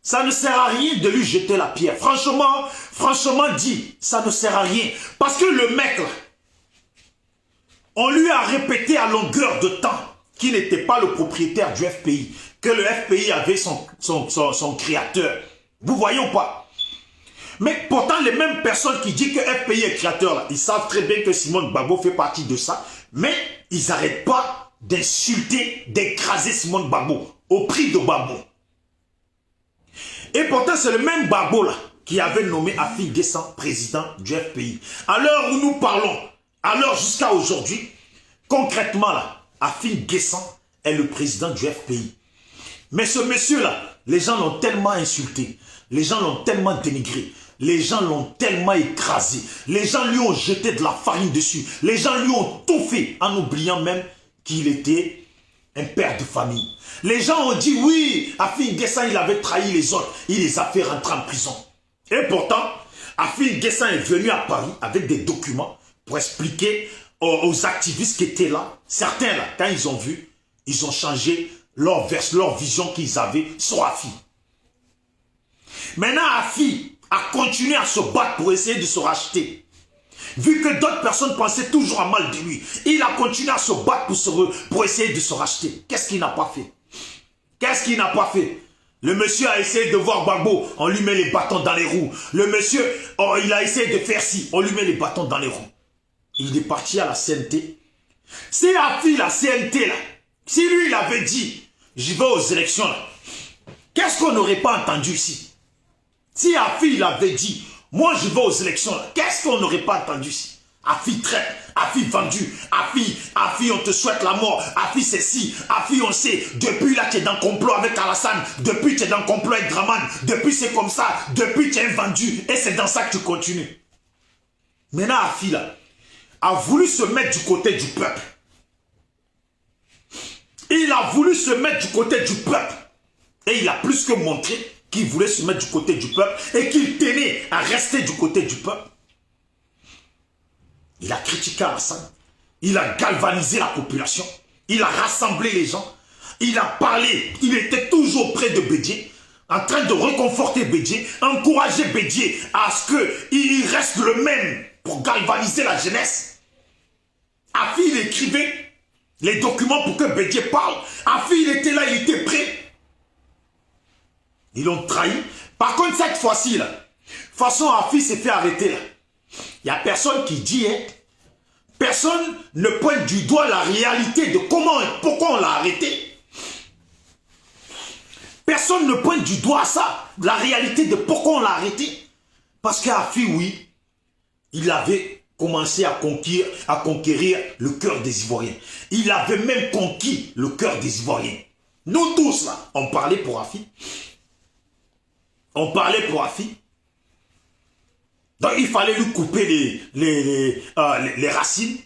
Ça ne sert à rien de lui jeter la pierre. Franchement dit, ça ne sert à rien. Parce que le mec, là, on lui a répété à longueur de temps qu'il n'était pas le propriétaire du FPI, que le FPI avait son créateur. Vous voyez ou pas? Mais pourtant, les mêmes personnes qui disent que FPI est créateur, là, ils savent très bien que Simone Gbagbo fait partie de ça, mais ils n'arrêtent pas d'insulter, d'écraser Simone Gbagbo au prix de Gbagbo. Et pourtant, c'est le même Gbagbo là qui avait nommé Afi N'Guessan président du FPI. À l'heure où nous parlons, à l'heure jusqu'à aujourd'hui, concrètement là, Afi N'Guessan est le président du FPI. Mais ce monsieur-là, les gens l'ont tellement insulté, les gens l'ont tellement dénigré, les gens l'ont tellement écrasé, les gens lui ont jeté de la farine dessus, les gens lui ont tout fait en oubliant même qu'il était un père de famille. Les gens ont dit oui, Afi N'Guessan il avait trahi les autres, il les a fait rentrer en prison. Et pourtant, Afi N'Guessan est venu à Paris avec des documents pour expliquer aux activistes qui étaient là. Certains là, quand ils ont vu, ils ont changé leur vision qu'ils avaient sur Afi. Maintenant, Afi a continué à se battre pour essayer de se racheter. Vu que d'autres personnes pensaient toujours à mal de lui, il a continué à se battre pour essayer de se racheter. Qu'est-ce qu'il n'a pas fait? Qu'est-ce qu'il n'a pas fait? Le monsieur a essayé de voir Gbagbo, on lui met les bâtons dans les roues. Le monsieur, il a essayé de faire ci, on lui met les bâtons dans les roues. Il est parti à la CNT. C'est Afi, la CNT, là. Si lui, il avait dit, je vais aux élections, là, qu'est-ce qu'on n'aurait pas entendu ici? Si Afi, il avait dit, moi, je vais aux élections, là, qu'est-ce qu'on n'aurait pas entendu ici? Afi traite, Afi vendu, Afi on te souhaite la mort, Afi c'est ci, Afi on sait, depuis là tu es dans le complot avec Alassane, depuis tu es dans le complot avec Draman, depuis c'est comme ça, depuis tu es vendu, et c'est dans ça que tu continues. Maintenant Afi là, a voulu se mettre du côté du peuple. Il a voulu se mettre du côté du peuple. Et il a plus que montré qu'il voulait se mettre du côté du peuple et qu'il tenait à rester du côté du peuple. Il a critiqué Alassane, il a galvanisé la population, il a rassemblé les gens, il a parlé, il était toujours près de Bédié, en train de réconforter Bédié, encourager Bédié à ce qu'il reste le même pour galvaniser la jeunesse. Afi, il écrivait les documents pour que Bédié parle. Afi, il était là, il était prêt. Ils l'ont trahi. Par contre, cette fois-ci, là, de toute façon, Afi s'est fait arrêter là. Il n'y a personne qui dit, hein, personne ne pointe du doigt la réalité de comment et pourquoi on l'a arrêté. Personne ne pointe du doigt ça, la réalité de pourquoi on l'a arrêté. Parce qu'Afi, oui, il avait commencé à conquérir le cœur des Ivoiriens. Il avait même conquis le cœur des Ivoiriens. Nous tous, là, on parlait pour Afi. On parlait pour Afi. Donc, il fallait lui couper les racines.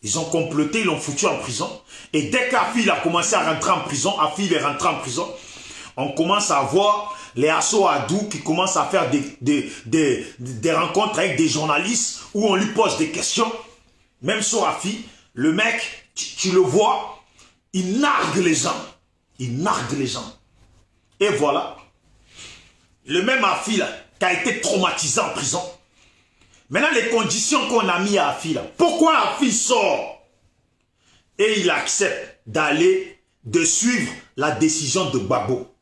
Ils ont comploté, ils l'ont foutu en prison. Et dès qu'Afi a commencé à rentrer en prison, Afi est rentré en prison, on commence à voir les Asso Adou qui commencent à faire des rencontres avec des journalistes où on lui pose des questions. Même sur Afi, le mec, tu le vois, il nargue les gens. Il nargue les gens. Et voilà. Le même Afi là, qui a été traumatisé en prison. Maintenant, les conditions qu'on a mis à Afi là. Pourquoi Afi sort et il accepte de suivre la décision de Gbagbo?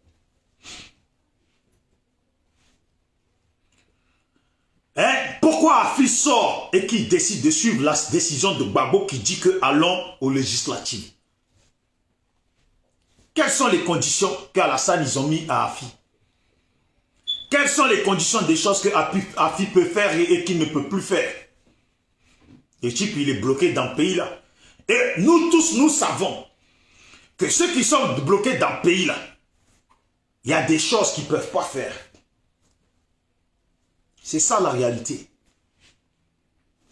Hein? Pourquoi Afi sort et qu'il décide de suivre la décision de Gbagbo qui dit que allons aux législatives? Quelles sont les conditions qu'Alassane ils ont mis à Afi? Quelles sont les conditions des choses que Afi peut faire et qu'il ne peut plus faire? Le type, il est bloqué dans le pays là. Et nous tous, nous savons que ceux qui sont bloqués dans le pays là, il y a des choses qu'ils ne peuvent pas faire. C'est ça la réalité.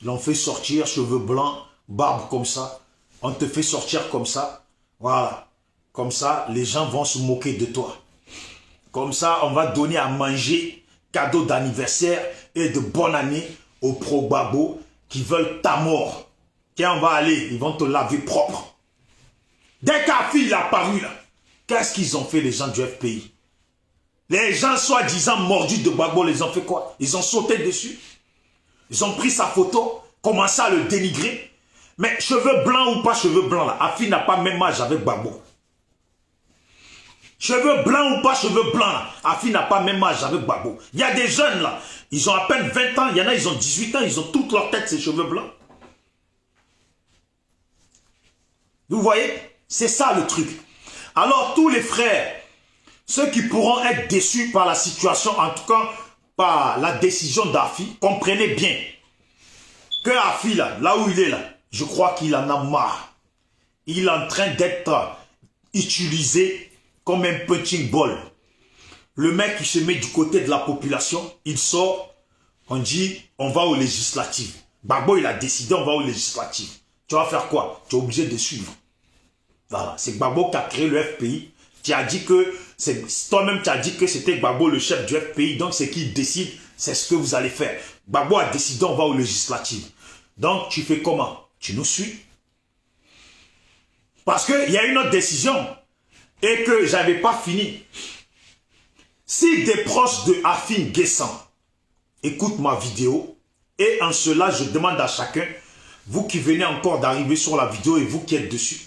Ils l'ont fait sortir, cheveux blancs, barbe comme ça. On te fait sortir comme ça. Voilà. Comme ça, les gens vont se moquer de toi. Comme ça, on va donner à manger, cadeau d'anniversaire et de bonne année aux pro-Gbagbo qui veulent ta mort. Tiens, on va aller, ils vont te laver propre. Dès qu'Afi est apparu là, qu'est-ce qu'ils ont fait les gens du FPI? Les gens soi-disant mordus de Gbagbo, les ont fait quoi? Ils ont sauté dessus. Ils ont pris sa photo, commencé à le dénigrer. Mais cheveux blancs ou pas cheveux blancs là, Afi n'a pas même âge avec Gbagbo. Cheveux blancs ou pas cheveux blancs, Afi n'a pas même âge avec Gbagbo. Il y a des jeunes là, ils ont à peine 20 ans, il y en a, ils ont 18 ans, ils ont toute leur tête, ces cheveux blancs. Vous voyez? C'est ça le truc. Alors tous les frères, ceux qui pourront être déçus par la situation, en tout cas par la décision d'Afi, comprenez bien que Afi là où il est là, je crois qu'il en a marre. Il est en train d'être utilisé comme un punching ball. Le mec qui se met du côté de la population, il sort, on dit, on va aux législatives. Gbagbo, il a décidé, on va aux législatives. Tu vas faire quoi? Tu es obligé de suivre. Voilà, c'est Gbagbo qui a créé le FPI. Tu as dit que, toi-même tu as dit que c'était Gbagbo le chef du FPI, donc c'est qui décide, c'est ce que vous allez faire. Gbagbo a décidé, on va aux législatives. Donc tu fais comment? Tu nous suis. Parce qu'il y a une autre décision. Et que j'avais pas fini. Si des proches de Afin Guessan écoutent ma vidéo, et en cela, je demande à chacun, vous qui venez encore d'arriver sur la vidéo et vous qui êtes dessus,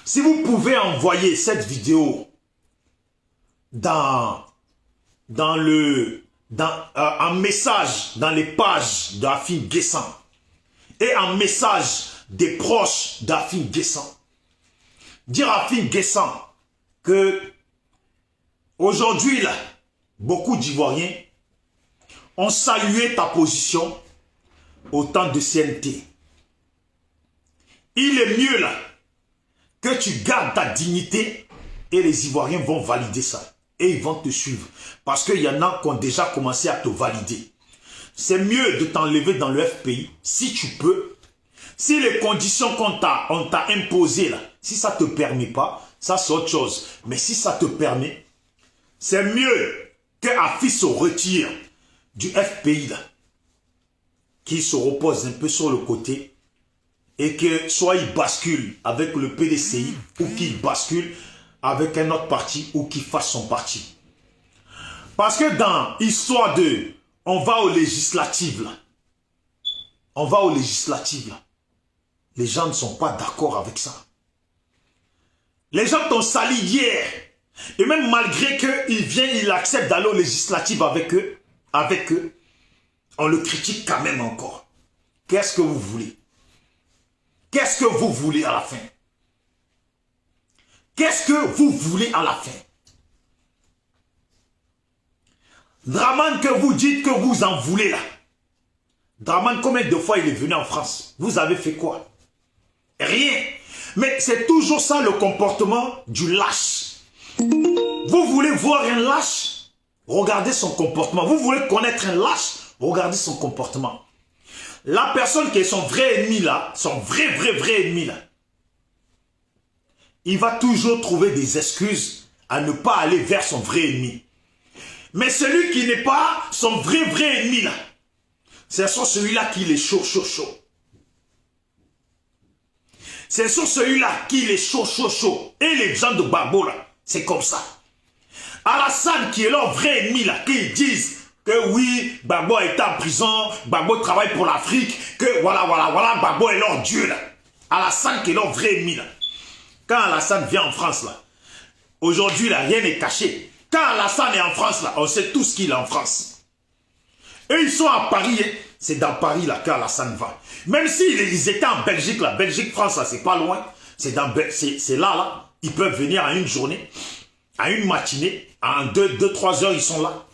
si vous pouvez envoyer cette vidéo un message dans les pages d'Afin Guessan et un message des proches d'Afin Guessan, dire à Afin Guessan que aujourd'hui, là, beaucoup d'Ivoiriens ont salué ta position au temps de CNT. Il est mieux là que tu gardes ta dignité et les Ivoiriens vont valider ça. Et ils vont te suivre. Parce qu'il y en a qui ont déjà commencé à te valider. C'est mieux de t'enlever dans le FPI si tu peux. Si les conditions qu'on t'a imposées là, si ça ne te permet pas, ça c'est autre chose. Mais si ça te permet, c'est mieux que Afi se retire du FPI là, qu'il se repose un peu sur le côté et que soit il bascule avec le PDCI ou qu'il bascule avec un autre parti ou qu'il fasse son parti. Parce que dans l'histoire de on va aux législatives là, on va aux législatives là, les gens ne sont pas d'accord avec ça. Les gens t'ont sali hier. Et même malgré qu'il vient, il accepte d'aller aux législatives avec eux, on le critique quand même encore. Qu'est-ce que vous voulez? Qu'est-ce que vous voulez à la fin? Qu'est-ce que vous voulez à la fin? Draman que vous dites que vous en voulez là. Draman, combien de fois il est venu en France? Vous avez fait quoi? Rien. Mais c'est toujours ça le comportement du lâche. Vous voulez voir un lâche? Regardez son comportement. Vous voulez connaître un lâche? Regardez son comportement. La personne qui est son vrai ennemi là, son vrai ennemi là, il va toujours trouver des excuses à ne pas aller vers son vrai ennemi. Mais celui qui n'est pas son vrai ennemi là, c'est sur celui-là qu'il est chaud. C'est sur celui-là qu'il est chaud. Et les gens de Gbagbo là, c'est comme ça. Alassane qui est leur vrai ennemi là, qui disent que oui, Gbagbo est en prison, Gbagbo travaille pour l'Afrique, que voilà, Gbagbo est leur dieu là. Alassane qui est leur vrai ennemi là. Quand Alassane vient en France là, aujourd'hui là, rien n'est caché. Quand Alassane est en France là, on sait tout ce qu'il a en France. Eux, ils sont à Paris, hein. C'est dans Paris là qu'Alassane va. Même s'ils étaient en Belgique là, Belgique-France là, c'est pas loin. C'est là, ils peuvent venir à une journée, à une matinée, en 2-3 heures, ils sont là.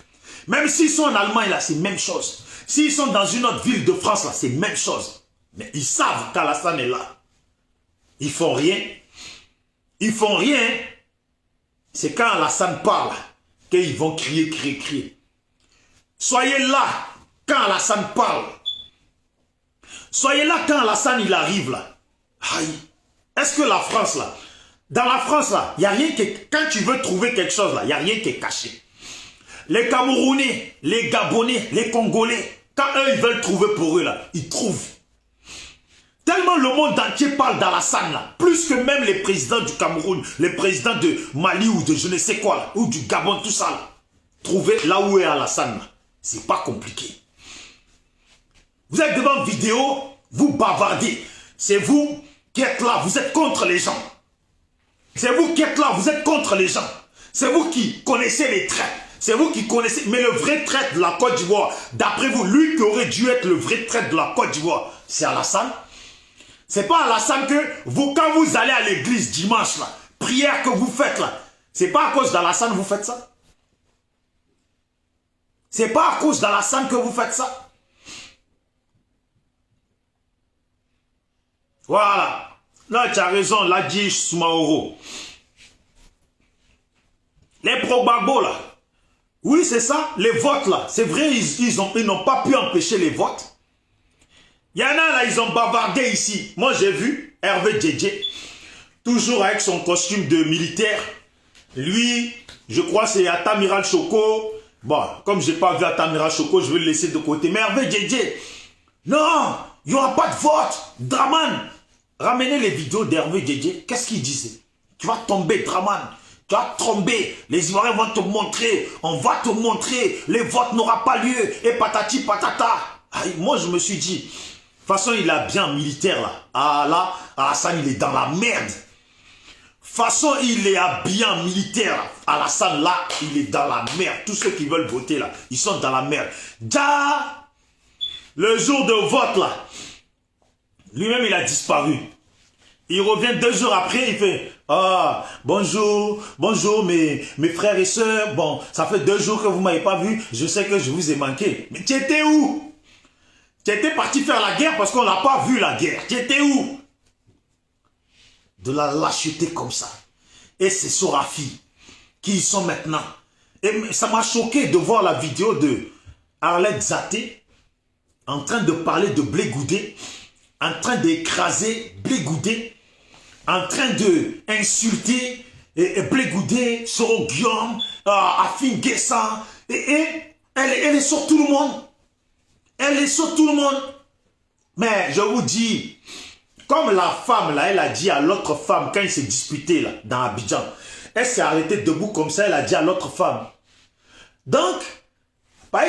Même s'ils sont en Allemagne là, c'est même chose. S'ils sont dans une autre ville de France là, c'est même chose. Mais ils savent qu'Alassane est là. Ils font rien. Ils font rien. C'est quand Alassane parle qu'ils vont crier. Soyez là quand Alassane parle. Soyez là quand Alassane il arrive là. Aïe. Est-ce que la France là, dans la France là, il n'y a rien qui est, quand tu veux trouver quelque chose là, il n'y a rien qui est caché. Les Camerounais, les Gabonais, les Congolais, quand eux ils veulent trouver pour eux là, ils trouvent. Tellement le monde entier parle d'Alassane là, plus que même les présidents du Cameroun, les présidents de Mali ou de je ne sais quoi là, ou du Gabon, tout ça là. Trouver là où est Alassane là, c'est pas compliqué. Vous êtes devant une vidéo, vous bavardez. C'est vous qui êtes là, vous êtes contre les gens. C'est vous qui êtes là, vous êtes contre les gens. C'est vous qui connaissez les traits. C'est vous qui connaissez. Mais le vrai traître de la Côte d'Ivoire, d'après vous, lui qui aurait dû être le vrai traître de la Côte d'Ivoire, c'est Alassane. C'est pas Alassane que vous, quand vous allez à l'église dimanche là, prière que vous faites là, c'est pas à cause d'Alassane que vous faites ça. C'est pas à cause d'Alassane que vous faites ça. Voilà. Là, tu as raison, l'a dit Soumaoro. Les pro-Gbagbo, là. Oui, c'est ça. Les votes, là. C'est vrai, ils n'ont pas pu empêcher les votes. Il y en a, là, ils ont bavardé ici. Moi, j'ai vu Hervé Djedje, toujours avec son costume de militaire. Lui, je crois c'est Atamiral Choco. Bon, comme je n'ai pas vu Atamiral Choco, je vais le laisser de côté. Mais Hervé Djedje, non, il n'y aura pas de vote. Draman. Ramenez les vidéos d'Hervé Djedje. Qu'est-ce qu'il disait? Tu vas tomber, Draman. Tu vas tomber. Les Ivoiriens vont te montrer. On va te montrer. Les votes n'auront pas lieu. Et patati patata. Aïe, moi, je me suis dit, de toute façon, il a bien militaire là. Ah là, Alassane, il est dans la merde. De toute façon, il est bien militaire. Alassane, là, il est dans la merde. Tous ceux qui veulent voter là, ils sont dans la merde. Ja, le jour de vote là, lui-même, il a disparu. Il revient 2 jours après, il fait « Ah, bonjour, mes frères et sœurs. Bon, ça fait 2 jours que vous ne m'avez pas vu. Je sais que je vous ai manqué. » Mais tu étais où? Tu étais parti faire la guerre parce qu'on n'a pas vu la guerre. Tu étais où? De la lâcheté comme ça. Et c'est Sorafi qui y sont maintenant. Et ça m'a choqué de voir la vidéo de Arlette Zaté en train de parler de Blé Goudé, en train d'écraser Blé Goudé, en train d'insulter Blé Goudé, Soro Guillaume, Afin Guessan, et elle est sur tout le monde. Elle est sur tout le monde. Mais je vous dis, comme la femme là, elle a dit à l'autre femme, quand il s'est disputé là, dans Abidjan, elle s'est arrêtée debout comme ça, elle a dit à l'autre femme. Donc,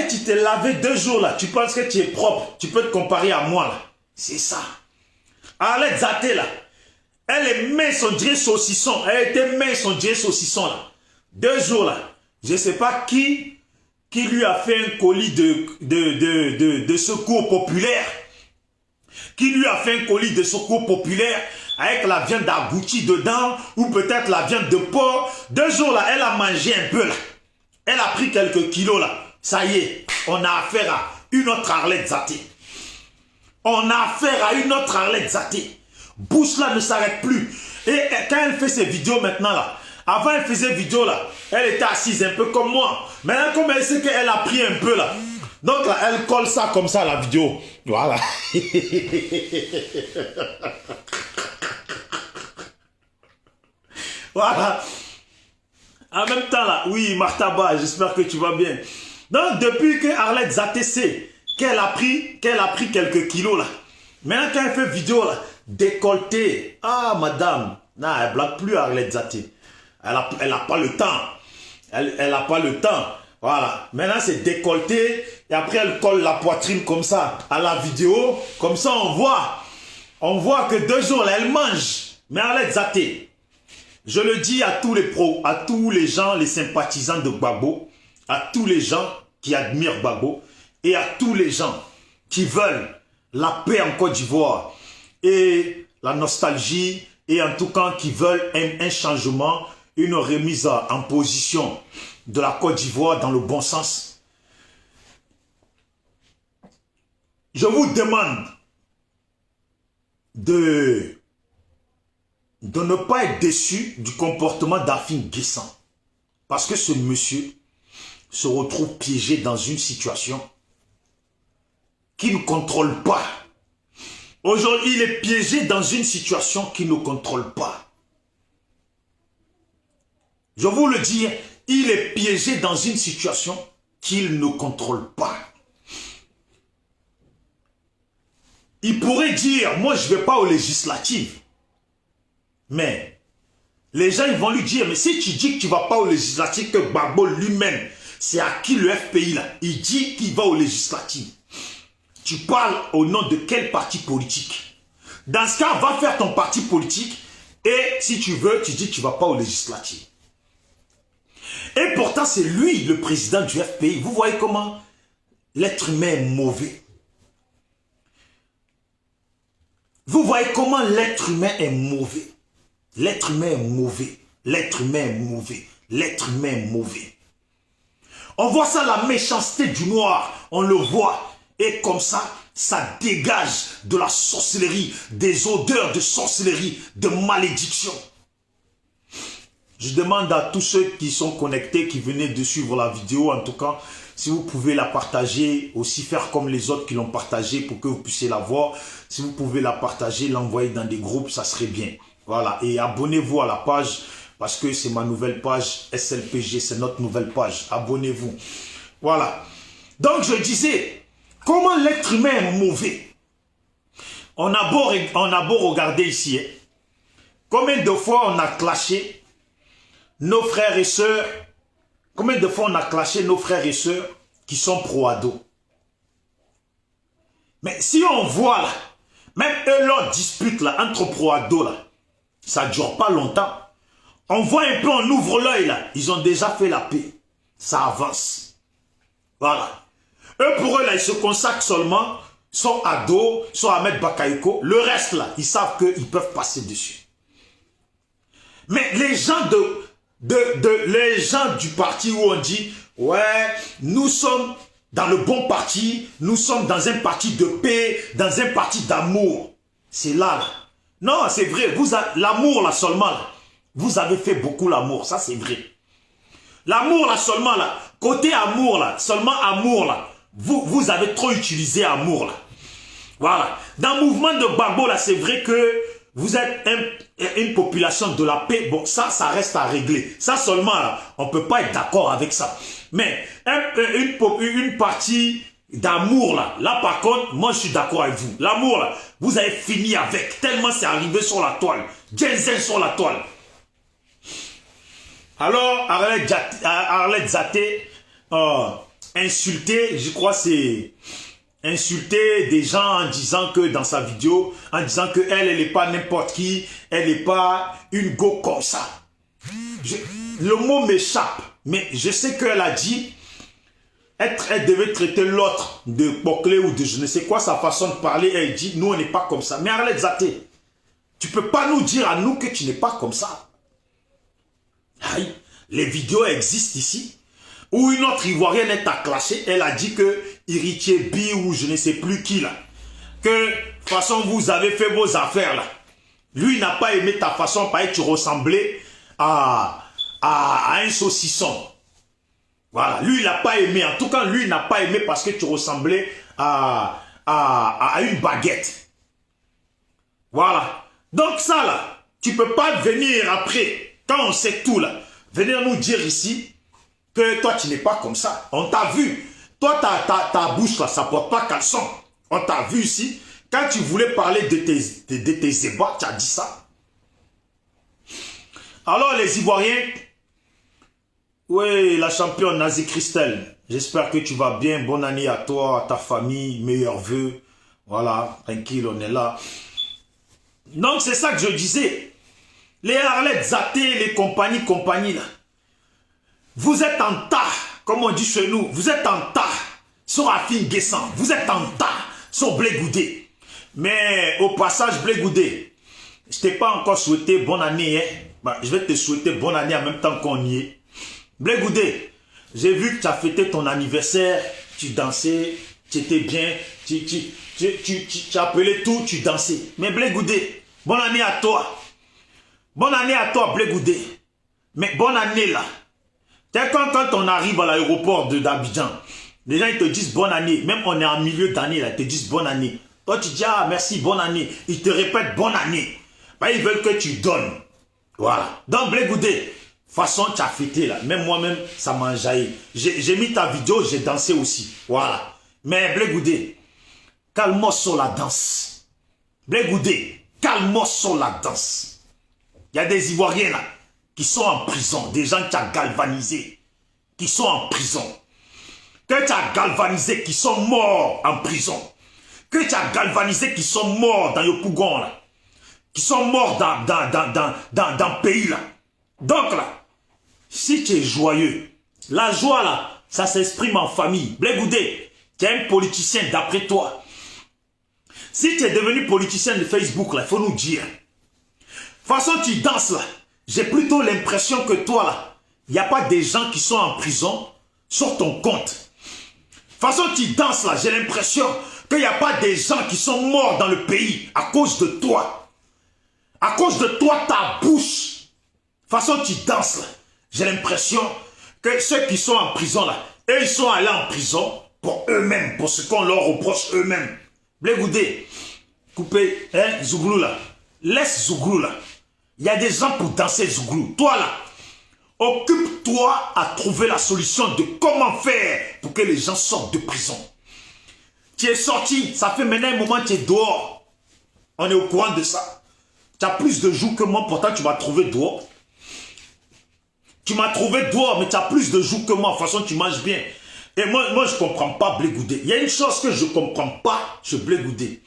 tu t'es lavé 2 jours là, tu penses que tu es propre, tu peux te comparer à moi là. C'est ça. Arlette Zaté là, elle est mince, on dirait saucisson. Elle était mince, on dirait saucisson là. 2 jours là, je ne sais pas qui lui a fait un colis de secours populaire. Qui lui a fait un colis de secours populaire avec la viande aboutie dedans ou peut-être la viande de porc. 2 jours là, elle a mangé un peu là. Elle a pris quelques kilos là. Ça y est, on a affaire à une autre Arlette Zaté. On a affaire à une autre Arlette Zaté. Bouche là ne s'arrête plus. Et quand elle fait ses vidéos maintenant là, avant elle faisait vidéo là, elle était assise un peu comme moi. Maintenant comme elle sait qu'elle a pris un peu là, donc là elle colle ça comme ça à la vidéo. Voilà. Voilà. En même temps là, oui Martaba, j'espère que tu vas bien. Donc depuis que Arlette Zaté sait qu'elle a pris quelques kilos là, maintenant quand elle fait vidéo là, décolleté, ah madame, non, elle blague plus Arlette Zaté. Elle a pas le temps. Elle a pas le temps. Voilà. Maintenant c'est décolleté et après elle colle la poitrine comme ça à la vidéo. Comme ça on voit que 2 jours là, elle mange. Mais Arlette Zaté, je le dis à tous les pros, à tous les gens, les sympathisants de Gbagbo, à tous les gens qui admirent Gbagbo et à tous les gens qui veulent la paix en Côte d'Ivoire et la nostalgie et en tout cas qui veulent un changement, une remise en position de la Côte d'Ivoire dans le bon sens. Je vous demande de ne pas être déçu du comportement d'Afin Guessan. Parce que ce monsieur se retrouve piégé dans une situation qu'il ne contrôle pas. Aujourd'hui, il est piégé dans une situation qu'il ne contrôle pas. Je vous le dis, il est piégé dans une situation qu'il ne contrôle pas. Il pourrait dire, moi je ne vais pas aux législatives. Mais les gens ils vont lui dire, mais si tu dis que tu ne vas pas aux législatives, que Gbagbo lui-même, c'est à qui le FPI là, il dit qu'il va aux législatives. Tu parles au nom de quel parti politique? Dans ce cas, va faire ton parti politique et si tu veux, tu dis que tu ne vas pas aux législatives. Et pourtant, c'est lui le président du FPI. Vous voyez comment l'être humain est mauvais. Vous voyez comment l'être humain est mauvais. L'être humain est mauvais. L'être humain est mauvais. L'être humain est mauvais. On voit ça, la méchanceté du noir. On le voit. Et comme ça, ça dégage de la sorcellerie, des odeurs de sorcellerie, de malédiction. Je demande à tous ceux qui sont connectés, qui venaient de suivre la vidéo, en tout cas, si vous pouvez la partager, aussi faire comme les autres qui l'ont partagé pour que vous puissiez la voir. Si vous pouvez la partager, l'envoyer dans des groupes, ça serait bien. Voilà, et abonnez-vous à la page, parce que c'est ma nouvelle page, SLPG, c'est notre nouvelle page. Abonnez-vous. Voilà. Donc je disais, comment l'être humain est mauvais. On a beau regarder ici, hein. Combien de fois on a clashé nos frères et sœurs, combien de fois on a clashé nos frères et sœurs qui sont pro-ado. Mais si on voit là, même eux leur dispute là, entre pro-ado là, ça ne dure pas longtemps. On voit un peu, on ouvre l'œil là, ils ont déjà fait la paix. Ça avance. Voilà. Eux pour eux là, ils se consacrent seulement, soit Ado, soit Ahmed Bakayoko. Le reste là, ils savent qu'ils peuvent passer dessus. Mais les gens les gens du parti où on dit, ouais, nous sommes dans le bon parti, nous sommes dans un parti de paix, dans un parti d'amour. C'est là. Non, c'est vrai, l'amour là seulement, là, vous avez fait beaucoup l'amour, ça c'est vrai. L'amour là seulement, là, côté amour là, seulement amour là, vous avez trop utilisé amour là. Voilà. Dans le mouvement de Gbagbo là, c'est vrai que vous êtes une population de la paix. Bon, ça reste à régler. Ça seulement, là, on ne peut pas être d'accord avec ça. Mais une partie d'amour, là par contre, moi je suis d'accord avec vous. L'amour, là, vous avez fini avec. Tellement c'est arrivé sur la toile. Jensen sur la toile. Alors, Arlette Zaté, insulté, je crois c'est... insulter des gens en disant que dans sa vidéo, en disant que elle n'est pas n'importe qui, elle n'est pas une go comme ça. Le mot m'échappe, mais je sais qu'elle a dit, elle devait traiter l'autre de bouclé ou de je ne sais quoi, sa façon de parler, elle dit, nous on n'est pas comme ça. Mais Arlette Zaté, tu ne peux pas nous dire à nous que tu n'es pas comme ça. Aïe, les vidéos existent ici. Où une autre Ivoirienne est à clasher, elle a dit que Héritier B ou je ne sais plus qui là, que, de toute façon, vous avez fait vos affaires là. Lui n'a pas aimé ta façon, parce que tu ressemblais à un saucisson. Voilà, lui il n'a pas aimé. En tout cas, lui n'a pas aimé parce que tu ressemblais à une baguette. Voilà. Donc ça là, tu peux pas venir après, quand on sait tout là, venir nous dire ici que toi tu n'es pas comme ça. On t'a vu. Toi ta bouche là, ça porte pas caleçon. On t'a vu ici. Quand tu voulais parler de tes ébats, tu as dit ça. Alors les Ivoiriens, oui, la championne Nazi Christelle, j'espère que tu vas bien. Bonne année à toi, à ta famille, meilleurs vœux. Voilà, tranquille, on est là. Donc c'est ça que je disais. Les Arlette Zaté, les compagnies là. Vous êtes en tas, comme on dit chez nous. Vous êtes en tas sur Afin Guessant. Vous êtes en tas sur Blé Goudé. Mais au passage, Blé Goudé, je t'ai pas encore souhaité bonne année. Hein? Bah, je vais te souhaiter bonne année en même temps qu'on y est. Blé Goudé, j'ai vu que tu as fêté ton anniversaire, tu dansais, tu étais bien, tu appelais tout, tu dansais. Mais Blé Goudé, bonne année à toi. Bonne année à toi, Blé Goudé. Mais bonne année là. Quand on arrive à l'aéroport d'Abidjan, les gens ils te disent bonne année. Même on est en milieu d'année là, ils te disent bonne année. Toi tu dis ah merci, bonne année. Ils te répètent bonne année. Bah, ils veulent que tu donnes. Voilà. Donc Blé Goudé, façon tu as fêté là. Même moi-même, ça m'a jailli. J'ai mis ta vidéo, j'ai dansé aussi. Voilà. Mais Blé Goudé, calme-moi sur la danse. Blé Goudé, calme-moi sur la danse. Il y a des Ivoiriens là qui sont en prison, des gens que tu as galvanisés, qui sont en prison, que tu as galvanisés, qui sont morts en prison, que tu as galvanisés, qui sont morts dans le Pougon, là, qui sont morts dans le pays là. Donc là, si tu es joyeux, la joie là, ça s'exprime en famille. Blé Goudé, tu es un politicien d'après toi. Si tu es devenu politicien de Facebook là, il faut nous dire. De toute façon, tu danses là. J'ai plutôt l'impression que toi là, il n'y a pas des gens qui sont en prison sur ton compte. De toute façon, tu danses là, j'ai l'impression qu'il n'y a pas des gens qui sont morts dans le pays à cause de toi. À cause de toi, ta bouche. De toute façon, tu danses là. J'ai l'impression que ceux qui sont en prison là, eux, ils sont allés en prison pour eux-mêmes, pour ce qu'on leur reproche eux-mêmes. Blé Goudé, coupez, hein, Zouglou là. Laisse Zouglou là. Il y a des gens pour danser Zouglou. Toi là, occupe-toi à trouver la solution de comment faire pour que les gens sortent de prison. Tu es sorti, ça fait maintenant un moment que tu es dehors. On est au courant de ça. Tu as plus de jours que moi, pourtant tu m'as trouvé dehors. Tu m'as trouvé dehors, mais tu as plus de jours que moi. De toute façon, tu manges bien. Et moi je ne comprends pas Blé Goudé. Il y a une chose que je ne comprends pas chez Blé Goudé.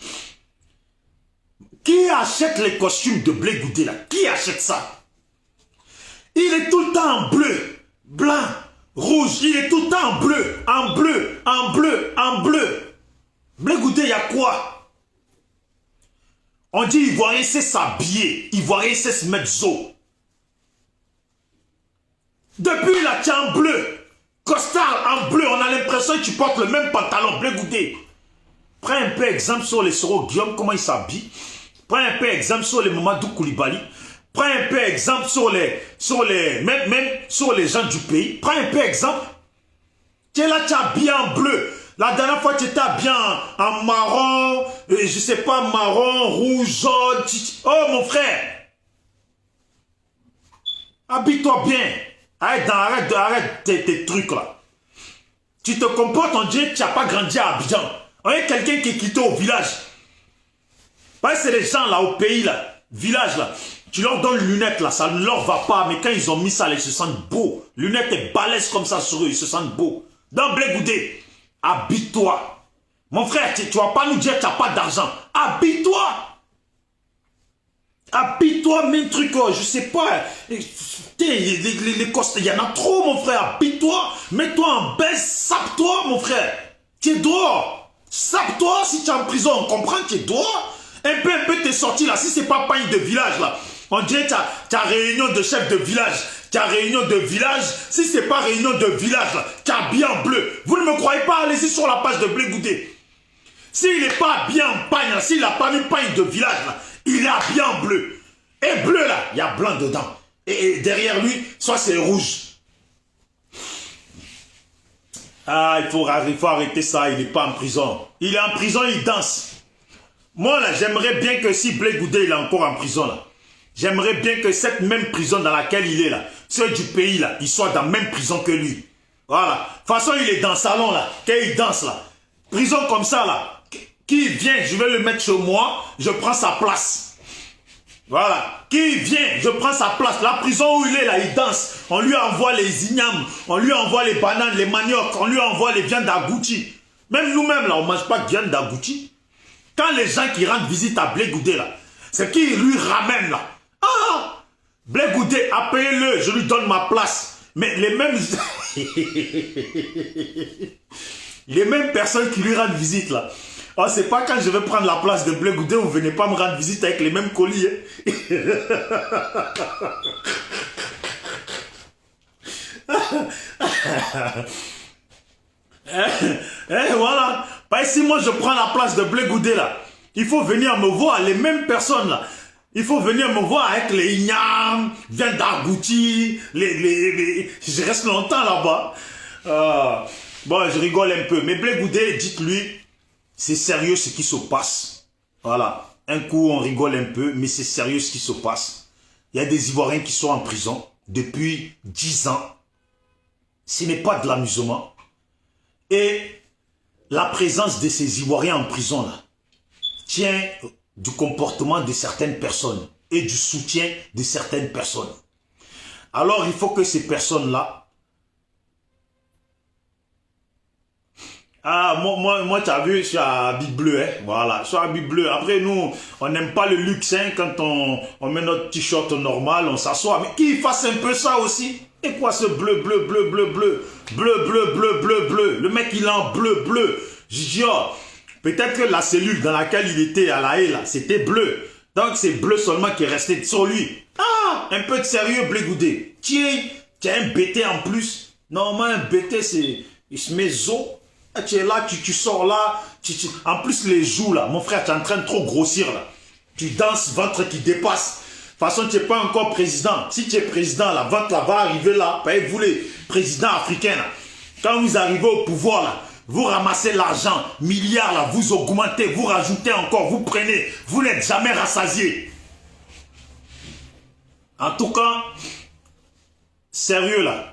Qui achète les costumes de Blé Goudé là? Qui achète ça? Il est tout le temps en bleu, blanc, rouge. Il est tout le temps en bleu, en bleu, en bleu, en bleu. Blé Goudé, il y a quoi? On dit Ivoirien sait s'habiller. Ivoirien sait se mettre zo. Depuis là, tu es en bleu. Costard en bleu. On a l'impression que tu portes le même pantalon. Blé Goudé. Prends un peu exemple sur les Soro Guillaume, comment il s'habille. Prends un peu exemple sur les Mamadou Koulibaly. Prends un peu exemple même sur les gens du pays. Prends un peu exemple. Tu es là, tu es habillé en bleu. La dernière fois, tu étais habillé en marron, je sais pas, marron, rouge, jaune. Oh, mon frère. Habille-toi bien. Arrête tes trucs là. Tu te comportes, on dirait que tu n'as pas grandi à Abidjan. On est quelqu'un qui est quitté au village. Parce que c'est les gens là au pays là, village là, tu leur donnes lunettes là, ça ne leur va pas, mais quand ils ont mis ça, ils se sentent beaux. Lunettes et balèzes comme ça sur eux, ils se sentent beaux. Dans Blé Goudé, habille-toi. Mon frère, tu ne vas pas nous dire que tu n'as pas d'argent. Habille-toi. Habille-toi, mes trucs, je sais pas. Les costes, il y en a trop, mon frère. Habille-toi, mets-toi en baisse, sape-toi, mon frère. Tu es dehors. Sape-toi si tu es en prison, on comprend que tu es dehors. Un peu, t'es sorti là. Si c'est pas paille de village là, on dirait que tu as réunion de chef de village. Tu as réunion de village. Si c'est pas réunion de village là, tu as bien bleu. Vous ne me croyez pas, allez-y sur la page de Blé Goudé. S'il n'est pas bien en pagne, s'il n'a pas mis pagne de village, là, il est habillé en bleu. Et bleu, là, il y a blanc dedans. Et derrière lui, soit c'est rouge. Ah, il faut arrêter ça, il n'est pas en prison. Il est en prison, il danse. Moi, là, j'aimerais bien que si Blé Goudé, il est encore en prison, là, j'aimerais bien que cette même prison dans laquelle il est, là, ceux du pays, là, ils soient dans la même prison que lui. Voilà. De toute façon, il est dans le salon, là, quand il danse, là. Prison comme ça, là, qui vient, je vais le mettre chez moi, je prends sa place. Voilà. Qui vient, je prends sa place. La prison où il est là, il danse. On lui envoie les ignames, on lui envoie les bananes, les maniocs, on lui envoie les viandes d'agouti. Même nous-mêmes là, on ne mange pas de viande d'agouti. Quand les gens qui rendent visite à Blé Goudé là, c'est qui lui ramène là. Ah, Blé Goudé, appelez-le, je lui donne ma place. Mais les mêmes... les mêmes personnes qui lui rendent visite là. Oh, c'est pas quand je vais prendre la place de Blé Goudé, vous ne venez pas me rendre visite avec les mêmes colis. Voilà. Bah, si moi je prends la place de Blé Goudé là, il faut venir me voir, les mêmes personnes là. Il faut venir me voir avec les ignames, viande d'agouti, je reste longtemps là-bas. Bon, je rigole un peu. Mais Blé Goudé, dites-lui, c'est sérieux ce qui se passe. Voilà. Un coup, on rigole un peu, mais c'est sérieux ce qui se passe. Il y a des Ivoiriens qui sont en prison depuis 10 ans. Ce n'est pas de l'amusement. Et la présence de ces Ivoiriens en prison là, tient du comportement de certaines personnes et du soutien de certaines personnes. Alors, il faut que ces personnes-là... Ah, moi tu as vu, je suis à habit bleu, hein. Voilà, je suis à habit bleu. Après, nous, on n'aime pas le luxe, hein. Quand on met notre t-shirt normal, on s'assoit. Mais qu'il fasse un peu ça aussi. Et quoi ce bleu, bleu, bleu, bleu, bleu, bleu, bleu, bleu, bleu, bleu. Le mec, il est en bleu, bleu. Je dis, oh, peut-être que la cellule dans laquelle il était à la haie, là, c'était bleu. Donc, c'est bleu seulement qui est resté sur lui. Ah, un peu de sérieux, Blé Goudé. Tiens, tu as un BT en plus. Normalement, un BT, c'est... Il se met zo. Tu es là, tu sors là. En plus, les joues, là. Mon frère, tu es en train de trop grossir, là. Tu danses, ventre qui dépasse. De toute façon, tu n'es pas encore président. Si tu es président, la ventre, là, va arriver là. Vous, les présidents africains, là. Quand vous arrivez au pouvoir, là, vous ramassez l'argent, milliards, là, vous augmentez, vous rajoutez encore, vous prenez. Vous n'êtes jamais rassasié. En tout cas, sérieux, là.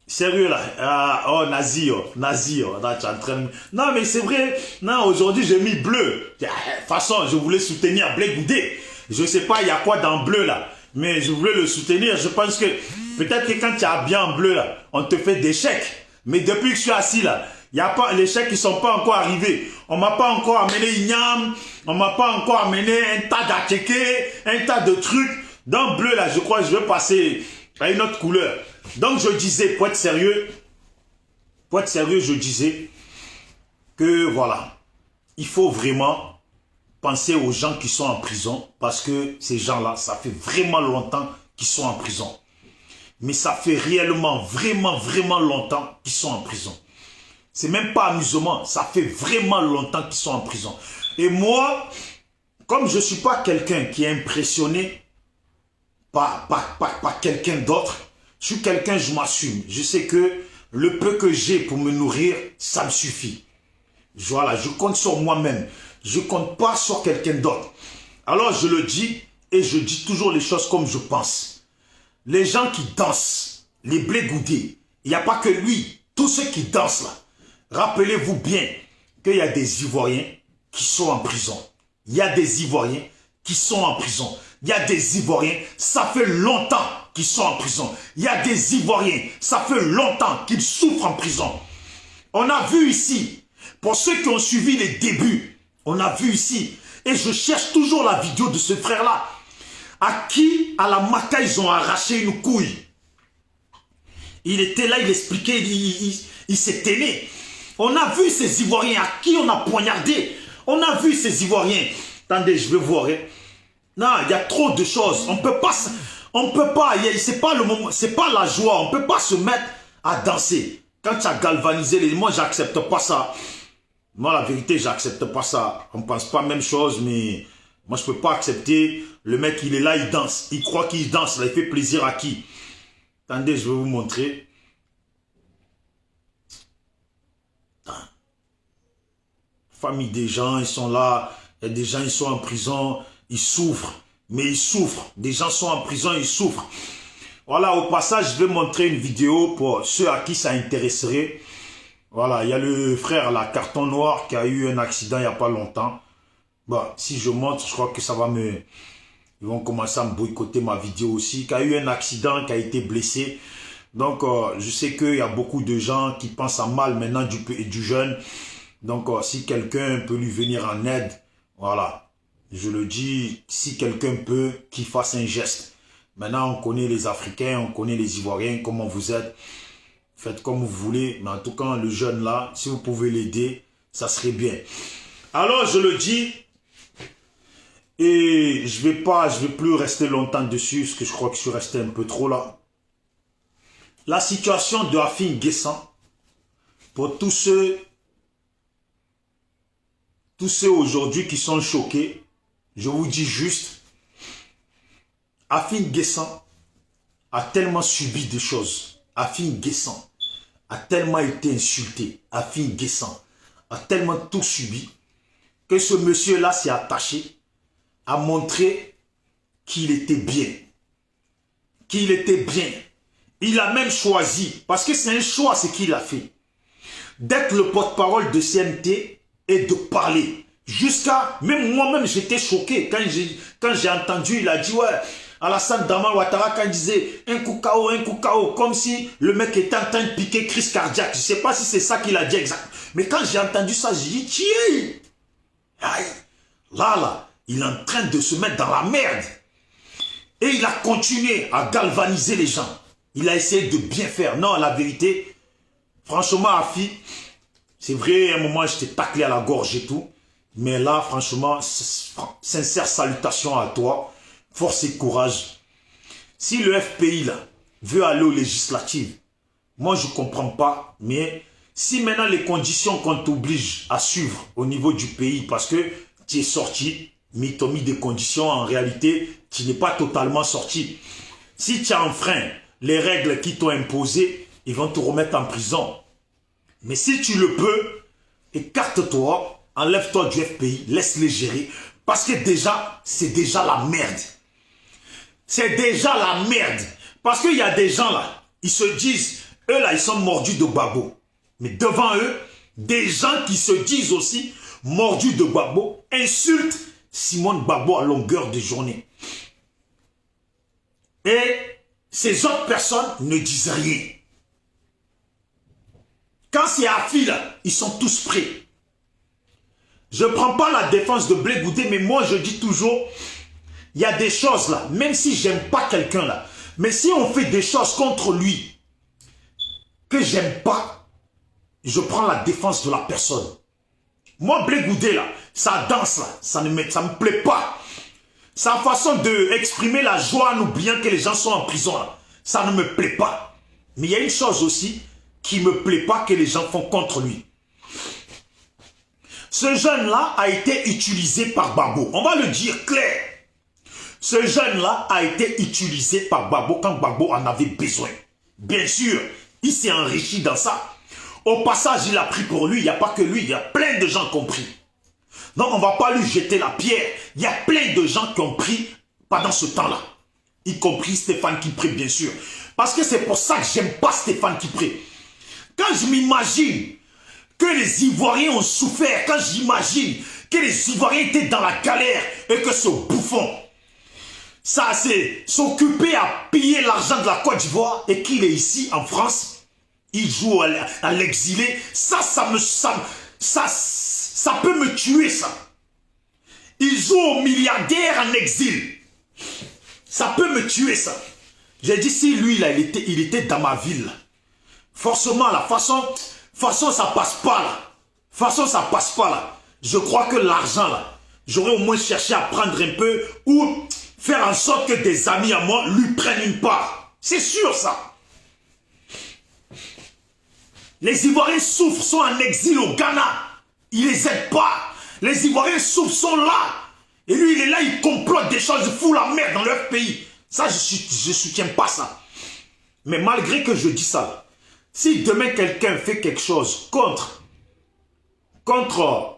Sérieux là, oh Nazi, là, tu es en train de... Non mais c'est vrai, non aujourd'hui j'ai mis bleu. De toute façon, je voulais soutenir Blé Goudé. Je sais pas il y a quoi dans bleu là, mais je voulais le soutenir. Je pense que peut-être que quand tu as bien en bleu là, on te fait des chèques. Mais depuis que je suis assis là, il y a pas, les chèques qui sont pas encore arrivés. On m'a pas encore amené Ignam, on m'a pas encore amené un tas d'attiqués, un tas de trucs. Dans bleu là, je crois que je vais passer à une autre couleur. Donc je disais, pour être sérieux, je disais que voilà, il faut vraiment penser aux gens qui sont en prison parce que ces gens-là, ça fait vraiment longtemps qu'ils sont en prison. Mais ça fait réellement, vraiment longtemps qu'ils sont en prison. C'est même pas amusement, ça fait vraiment longtemps qu'ils sont en prison. Et moi, comme je ne suis pas quelqu'un qui est impressionné par quelqu'un d'autre, je suis quelqu'un, je m'assume. Je sais que le peu que j'ai pour me nourrir, ça me suffit. Voilà, je compte sur moi-même. Je ne compte pas sur quelqu'un d'autre. Alors je le dis et je dis toujours les choses comme je pense. Les gens qui dansent, les Blé Goudé, il n'y a pas que lui. Tous ceux qui dansent là, rappelez-vous bien qu'il y a des Ivoiriens qui sont en prison. Il y a des Ivoiriens qui sont en prison. Il y a des Ivoiriens, ça fait longtemps qu'ils sont en prison. Il y a des Ivoiriens, ça fait longtemps qu'ils souffrent en prison. On a vu ici, pour ceux qui ont suivi les débuts, on a vu ici, et je cherche toujours la vidéo de ce frère-là, à qui, à la Maka, ils ont arraché une couille. Il était là, il expliquait, il s'est tenu. On a vu ces Ivoiriens à qui on a poignardé. On a vu ces Ivoiriens. Attendez, je vais voir. Hein. Non, il y a trop de choses. On peut pas, c'est pas le moment, c'est pas la joie. On peut pas se mettre à danser. Quand tu as galvanisé les, moi j'accepte pas ça. Moi, la vérité, j'accepte pas ça. On pense pas la même chose, mais moi, je peux pas accepter. Le mec, il est là, il danse. Il croit qu'il danse, là, il fait plaisir à qui? Attendez, je vais vous montrer. Famille des gens, ils sont là. Il y a des gens, ils sont en prison. Ils souffrent. Mais ils souffrent. Des gens sont en prison, ils souffrent. Voilà, au passage, je vais montrer une vidéo pour ceux à qui ça intéresserait. Voilà, il y a le frère, là, Carton Noir, qui a eu un accident il n'y a pas longtemps. Bon, si je montre, je crois que ça va me... Ils vont commencer à me boycotter ma vidéo aussi. Qui a eu un accident, qui a été blessé. Donc, je sais qu'il y a beaucoup de gens qui pensent à mal maintenant du jeune. Donc, si quelqu'un peut lui venir en aide, voilà. Je le dis, si quelqu'un peut, qu'il fasse un geste. Maintenant, on connaît les Africains, on connaît les Ivoiriens, comment vous êtes. Faites comme vous voulez. Mais en tout cas, le jeune là, si vous pouvez l'aider, ça serait bien. Alors, je le dis... Et je vais plus rester longtemps dessus, parce que je crois que je suis resté un peu trop là. La situation de Afin Guessan, pour tous ceux aujourd'hui qui sont choqués, je vous dis juste, Afin Guessan a tellement subi des choses. Afin Guessan a tellement été insulté. Afin Guessan a tellement tout subi que ce monsieur-là s'est attaché à montrer qu'il était bien. Qu'il était bien. Il a même choisi, parce que c'est un choix ce qu'il a fait, d'être le porte-parole de CNT et de parler. Jusqu'à, même moi-même j'étais choqué quand j'ai entendu, il a dit, ouais, Alassane Dramane Ouattara, quand il disait un coup KO, comme si le mec était en train de piquer crise cardiaque. Je ne sais pas si c'est ça qu'il a dit exact. Mais quand j'ai entendu ça, j'ai dit, tiens, aïe, là, il est en train de se mettre dans la merde. Et il a continué à galvaniser les gens. Il a essayé de bien faire. Non, la vérité, franchement, Afi, c'est vrai, à un moment, j'étais taclé à la gorge et tout. Mais là, franchement, sincère salutation à toi. Force et courage. Si le FPI, là, veut aller aux législatives, moi, je ne comprends pas. Mais si maintenant les conditions qu'on t'oblige à suivre au niveau du pays, parce que tu es sorti, mais ils t'ont mis des conditions, en réalité, tu n'es pas totalement sorti. Si tu as enfreint les règles qui t'ont imposées, ils vont te remettre en prison. Mais si tu le peux, écarte-toi, enlève-toi du FPI, laisse-les gérer. Parce que déjà, c'est déjà la merde. C'est déjà la merde. Parce qu'il y a des gens là, ils se disent, eux là, ils sont mordus de Gbagbo. Mais devant eux, des gens qui se disent aussi mordus de Gbagbo insultent Simone Gbagbo à longueur de journée. Et ces autres personnes ne disent rien. Quand c'est Afi là, ils sont tous prêts. Je ne prends pas la défense de Blé Goudé, mais moi je dis toujours, il y a des choses là, même si j'aime pas quelqu'un là, mais si on fait des choses contre lui, que j'aime pas, je prends la défense de la personne. Moi, Blé Goudé là, sa danse là, ça ne me plaît pas. Sa façon d'exprimer la joie en oubliant que les gens sont en prison là, ça ne me plaît pas. Mais il y a une chose aussi qui ne me plaît pas que les gens font contre lui. Ce jeune-là a été utilisé par Gbagbo. On va le dire clair. Ce jeune-là a été utilisé par Gbagbo quand Gbagbo en avait besoin. Bien sûr, il s'est enrichi dans ça. Au passage, il a pris pour lui. Il n'y a pas que lui, il y a plein de gens qui ont pris. Donc, on ne va pas lui jeter la pierre. Il y a plein de gens qui ont pris pendant ce temps-là. Y compris Stéphane Kipré, bien sûr. Parce que c'est pour ça que j'aime pas Stéphane Kipré. Quand je m'imagine que les Ivoiriens ont souffert, quand j'imagine que les Ivoiriens étaient dans la galère et que ce bouffon, ça c'est s'occuper à piller l'argent de la Côte d'Ivoire et qu'il est ici en France, il joue à l'exilé, ça peut me tuer ça. Il joue au milliardaire en exil. Ça peut me tuer ça. J'ai dit si lui là, il était dans ma ville. Forcément la façon ça passe pas là. Façon ça passe pas là. Je crois que l'argent là, j'aurais au moins cherché à prendre un peu ou faire en sorte que des amis à moi lui prennent une part. C'est sûr ça. Les Ivoiriens souffrent, sont en exil au Ghana. Il les aide pas. Les Ivoiriens souffrent, sont là. Et lui, il est là, il complote des choses, il fout la merde dans leur pays. Ça, je soutiens pas ça. Mais malgré que je dis ça, si demain quelqu'un fait quelque chose contre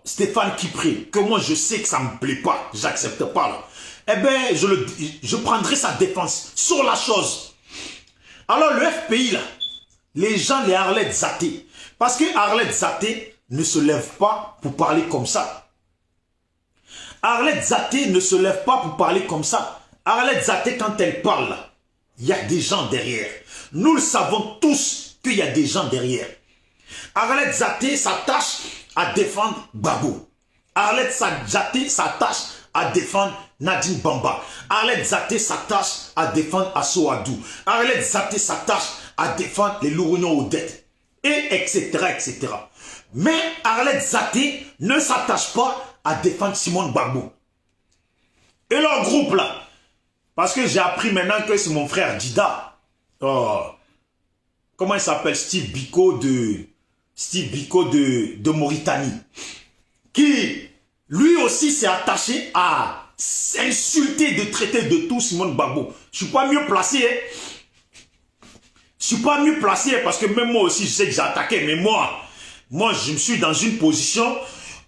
Stéphane Kipré, que moi je sais que ça ne me plaît pas, j'accepte pas là, eh bien, je prendrai sa défense sur la chose. Alors le FPI là, les gens, les Arlette Zaté, parce que Arlette Zaté ne se lève pas pour parler comme ça. Arlette Zaté ne se lève pas pour parler comme ça. Arlette Zaté, quand elle parle, il y a des gens derrière. Nous le savons tous qu'il y a des gens derrière. Arlette Zaté s'attache à défendre Gbagbo. Arlette Zaté s'attache à défendre Nadine Bamba. Arlette Zaté s'attache à défendre Asso Adou. Arlette Zaté s'attache à défendre les Lourounions Odette. Et etc. etc. Mais Arlette Zaté ne s'attache pas à défendre Simone Gbagbo. Et leur groupe là, parce que j'ai appris maintenant que c'est mon frère Dida. Oh, comment il s'appelle? Steve Biko de Mauritanie. Qui, lui aussi, s'est attaché à insulter, de traiter de tout Simone Gbagbo. Je ne suis pas mieux placé. Hein? Je ne suis pas mieux placé parce que même moi aussi, je sais que j'ai attaqué. Mais moi, je me suis dans une position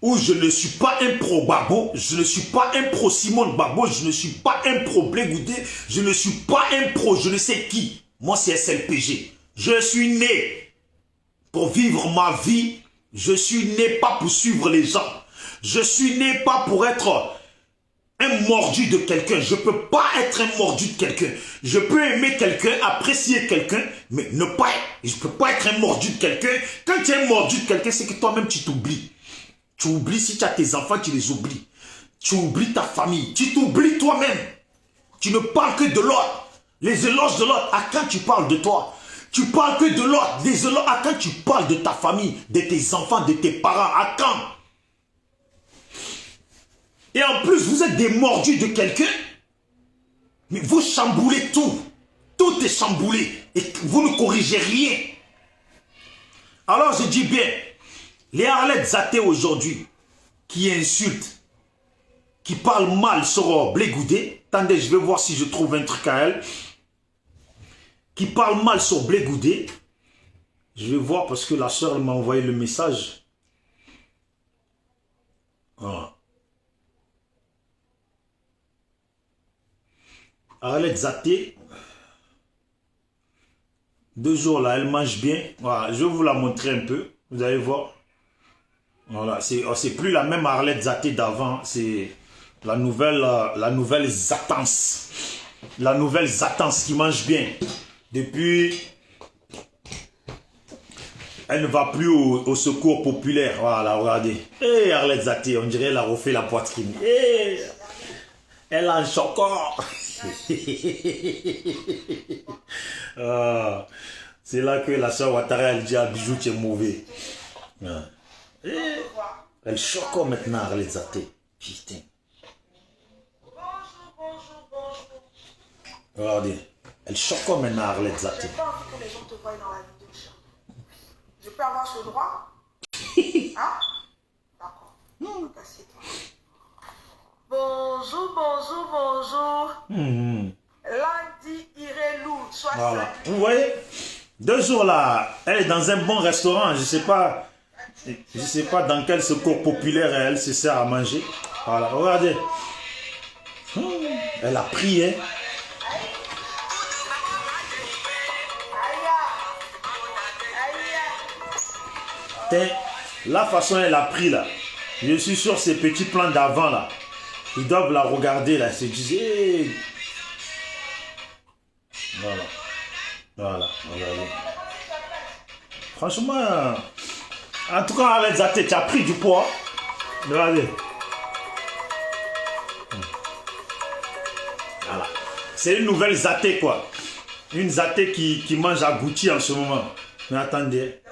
où je ne suis pas un pro Gbagbo, je ne suis pas un pro Simone Gbagbo, je ne suis pas un pro Blé Goudé, je ne suis pas un pro je ne sais qui. Moi, c'est SLPG. Je suis né pour vivre ma vie. Je suis né pas pour suivre les gens. Je suis né pas pour être un mordu de quelqu'un. Je ne peux pas être un mordu de quelqu'un. Je peux aimer quelqu'un, apprécier quelqu'un, mais je ne peux pas être un mordu de quelqu'un. Quand tu es un mordu de quelqu'un, c'est que toi-même, tu t'oublies. Tu oublies, si tu as tes enfants, tu les oublies. Tu oublies ta famille. Tu t'oublies toi-même. Tu ne parles que de l'autre. Les éloges de l'autre. À quand tu parles de toi? Tu parles que de l'autre. Les éloges. À quand tu parles de ta famille, de tes enfants, de tes parents? À quand? Et en plus, vous êtes des mordus de quelqu'un. Mais vous chamboulez tout. Tout est chamboulé. Et vous ne corrigez rien. Alors je dis bien, les Arlette Zaté aujourd'hui, qui insultent, qui parlent mal sur Blé Goudé, attendez, je vais voir si je trouve un truc à elle, qui parlent mal sur Blé Goudé, je vais voir parce que la soeur m'a envoyé le message. Voilà. Arlette Zaté, 2 jours là, elle mange bien. Voilà, je vais vous la montrer un peu, vous allez voir. Voilà, c'est plus la même Arlette Zaté d'avant, c'est la nouvelle Zatance. La nouvelle Zatance qui mange bien. Depuis, elle ne va plus au secours populaire. Voilà, regardez. Hé, Arlette Zaté, on dirait elle a refait la poitrine. Hé, elle a un chocor. C'est là que la soeur Ouattara, elle dit à Bijou, tu es mauvais. Elle choque maintenant, Arlette Zaté. Putain. Regardez. Elle choque maintenant, Arlette Zaté.
J'ai pas envie que les gens te voient dans la vidéo. Je peux avoir ce droit? Hein? D'accord. Assieds-toi. Bonjour, bonjour, bonjour. Lundi, Irelou, sois
voilà. Vous voyez, 2 jours là, elle est dans un bon restaurant. Je sais pas dans quel secours populaire elle se sert à manger. Voilà, regardez. Elle a pris, hein. La façon elle a pris là, je suis sûr ces petits plans d'avant là, ils doivent la regarder là, se disent hey. Voilà, regardez. Franchement, en tout cas Arlette Zaté, tu as pris du poids. Regardez. Voilà. C'est une nouvelle Zaté quoi. Une Zaté qui mange à Gucci en ce moment. Mais attendez.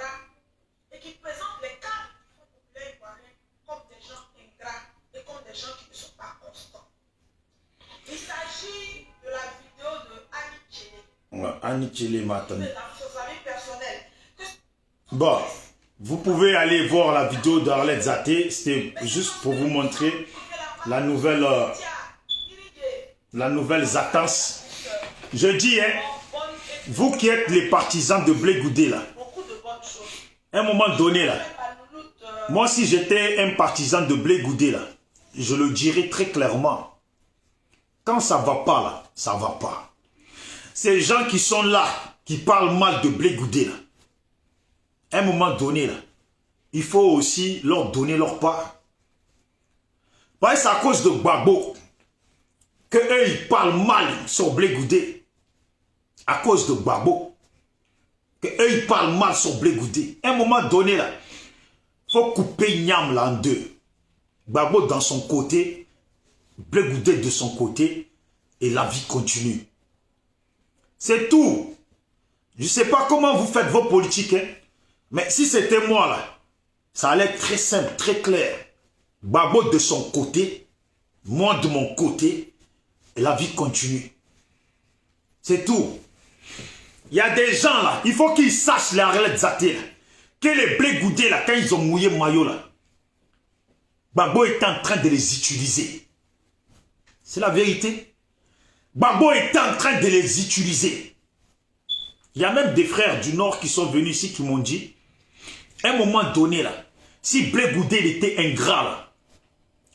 Annie Tchélé m'attend. Bon, Vous pouvez aller voir la vidéo d'Arlette Zaté. C'était juste pour vous montrer la nouvelle Zatans. Je dis, hein, vous qui êtes les partisans de Blé Goudé, là, à un moment donné, là, moi si j'étais un partisan de Blé Goudé, là, je le dirais très clairement. Quand ça va pas, là, ça va pas. Ces gens qui sont là, qui parlent mal de Blé Goudé, là, à un moment donné, là, il faut aussi leur donner leur part. Parce que c'est à cause de Gbagbo que eux, ils parlent mal sur Blé Goudé. À cause de Gbagbo que eux, ils parlent mal sur Blé Goudé. À un moment donné, là, il faut couper Niam là en deux. Gbagbo dans son côté, Blé Goudé de son côté, et la vie continue. C'est tout. Je ne sais pas comment vous faites vos politiques, hein, mais si c'était moi là, ça allait être très simple, très clair. Gbagbo de son côté, moi de mon côté, et la vie continue. C'est tout. Il y a des gens là, il faut qu'ils sachent les Arlette Zaté là, que les Blé Goudé là, quand ils ont mouillé maillot là, Gbagbo est en train de les utiliser. C'est la vérité. Gbagbo est en train de les utiliser. Il y a même des frères du Nord qui sont venus ici qui m'ont dit, à un moment donné là, si Blé Goudé était ingrat là,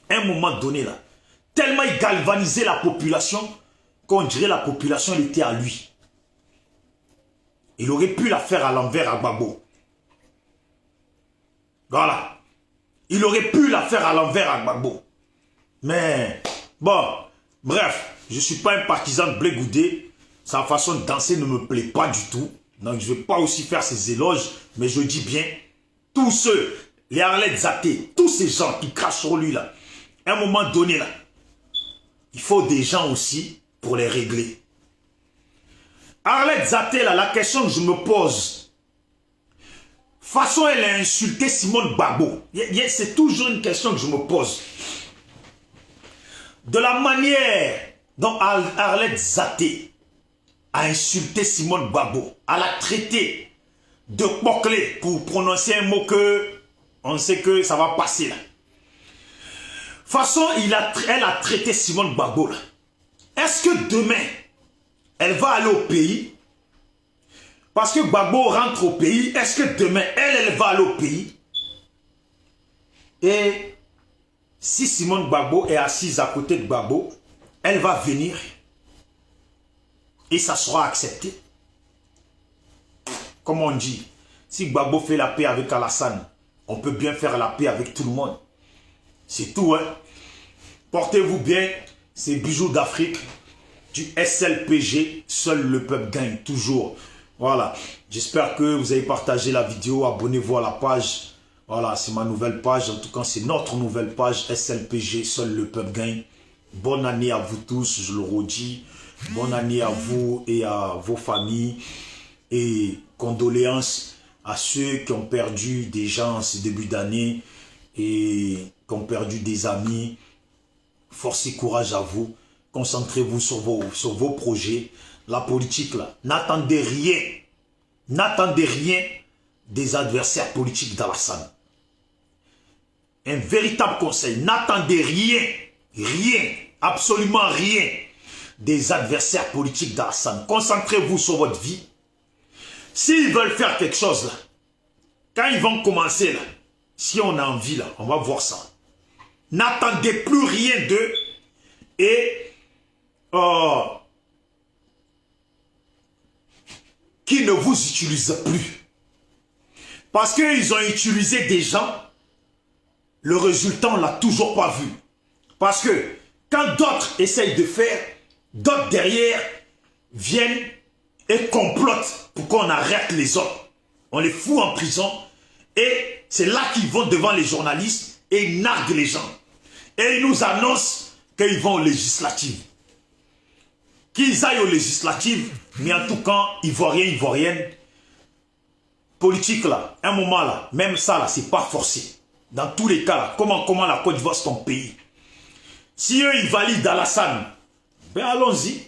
à un moment donné là, tellement il galvanisait la population, qu'on dirait la population était à lui. Il aurait pu la faire à l'envers à Gbagbo. Voilà. Il aurait pu la faire à l'envers à Gbagbo. Mais, bon, bref, je ne suis pas un partisan de Blé Goudé. Sa façon de danser ne me plaît pas du tout. Donc, je ne vais pas aussi faire ses éloges. Mais je dis bien, tous ceux, les Arlette Zaté, tous ces gens qui crachent sur lui là, à un moment donné là, il faut des gens aussi pour les régler. Arlette Zaté là, la question que je me pose, façon elle a insulté Simone Gbagbo, c'est toujours une question que je me pose. De la manière dont Arlette Zaté a insulté Simone Gbagbo, elle l'a traité de poclé pour prononcer un mot que on sait que ça va passer là. Façon elle a traité Simone Gbagbo là. Est-ce que demain elle va aller au pays? Parce que Gbagbo rentre au pays. Est-ce que demain elle va aller au pays? Et si Simone Gbagbo est assise à côté de Gbagbo, elle va venir et ça sera accepté. Comme on dit, si Gbagbo fait la paix avec Alassane, on peut bien faire la paix avec tout le monde. C'est tout, hein. Portez-vous bien, c'est Bijoux d'Afrique, du SLPG, seul le peuple gagne, toujours. Voilà, j'espère que vous avez partagé la vidéo, abonnez-vous à la page. Voilà, c'est ma nouvelle page, en tout cas c'est notre nouvelle page, SLPG, seul le peuple gagne. Bonne année à vous tous, je le redis. Bonne année à vous et à vos familles. Et condoléances à ceux qui ont perdu des gens en ce début d'année et qui ont perdu des amis. Force et courage à vous. Concentrez-vous sur vos projets. La politique, là, n'attendez rien. N'attendez rien des adversaires politiques d'Alassane. Un véritable conseil. N'attendez rien, rien, absolument rien des adversaires politiques d'Alassane. Concentrez-vous sur votre vie. S'ils veulent faire quelque chose, là, quand ils vont commencer, là, si on a envie, là, on va voir ça. N'attendez plus rien d'eux et qui ne vous utilisent plus. Parce qu'ils ont utilisé des gens, le résultat, on ne l'a toujours pas vu. Parce que quand d'autres essayent de faire, d'autres derrière viennent et complotent pour qu'on arrête les autres. On les fout en prison et c'est là qu'ils vont devant les journalistes et ils narguent les gens. Et ils nous annoncent qu'ils vont aux législatives. Qu'ils aillent aux législatives, mais en tout cas, Ivoiriens, Ivoiriennes, politique là, un moment là, même ça là, c'est pas forcé. Dans tous les cas là, comment la Côte d'Ivoire c'est ton pays? Si eux ils valident Alassane, ben allons-y.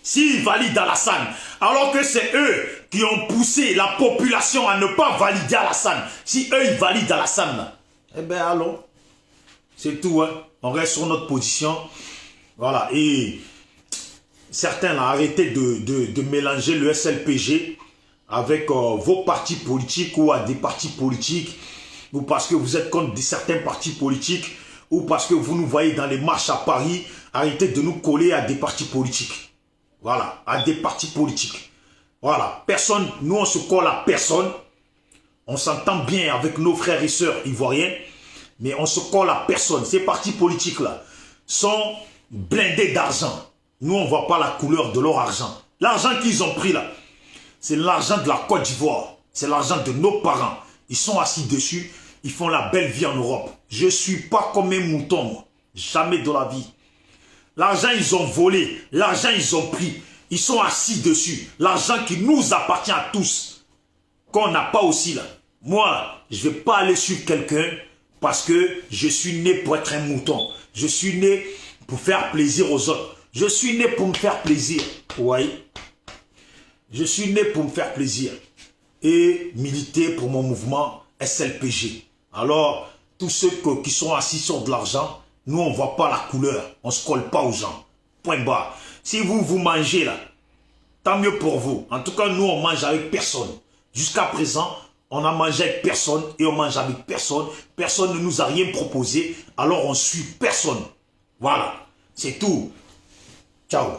S'ils valident Alassane, alors que c'est eux qui ont poussé la population à ne pas valider Alassane. Si eux, ils valident Alassane, là, eh bien, allons. C'est tout, hein. On reste sur notre position. Voilà. Et certains, là, arrêtez de mélanger le SLPG avec vos partis politiques ou à des partis politiques, ou parce que vous êtes contre certains partis politiques, ou parce que vous nous voyez dans les marches à Paris. Arrêtez de nous coller à des partis politiques. Voilà, à des partis politiques. Voilà, personne, nous on se colle à personne. On s'entend bien avec nos frères et sœurs ivoiriens, mais on se colle à personne. Ces partis politiques-là sont blindés d'argent. Nous, on ne voit pas la couleur de leur argent. L'argent qu'ils ont pris là, c'est l'argent de la Côte d'Ivoire. C'est l'argent de nos parents. Ils sont assis dessus, ils font la belle vie en Europe. Je ne suis pas comme un mouton, moi. Jamais de la vie. L'argent, ils ont volé. L'argent, ils ont pris. Ils sont assis dessus. L'argent qui nous appartient à tous. Qu'on n'a pas aussi là. Moi, je ne vais pas aller sur quelqu'un parce que je suis né pour être un mouton. Je suis né pour faire plaisir aux autres. Je suis né pour me faire plaisir. Oui. Je suis né pour me faire plaisir. Et militer pour mon mouvement SLPG. Alors, tous ceux qui sont assis sur de l'argent, nous, on ne voit pas la couleur. On ne se colle pas aux gens. Point barre. Si vous mangez là, tant mieux pour vous. En tout cas, nous, on mange avec personne. Jusqu'à présent, on a mangé avec personne et on mange avec personne. Personne ne nous a rien proposé. Alors, on suit personne. Voilà. C'est tout. Ciao.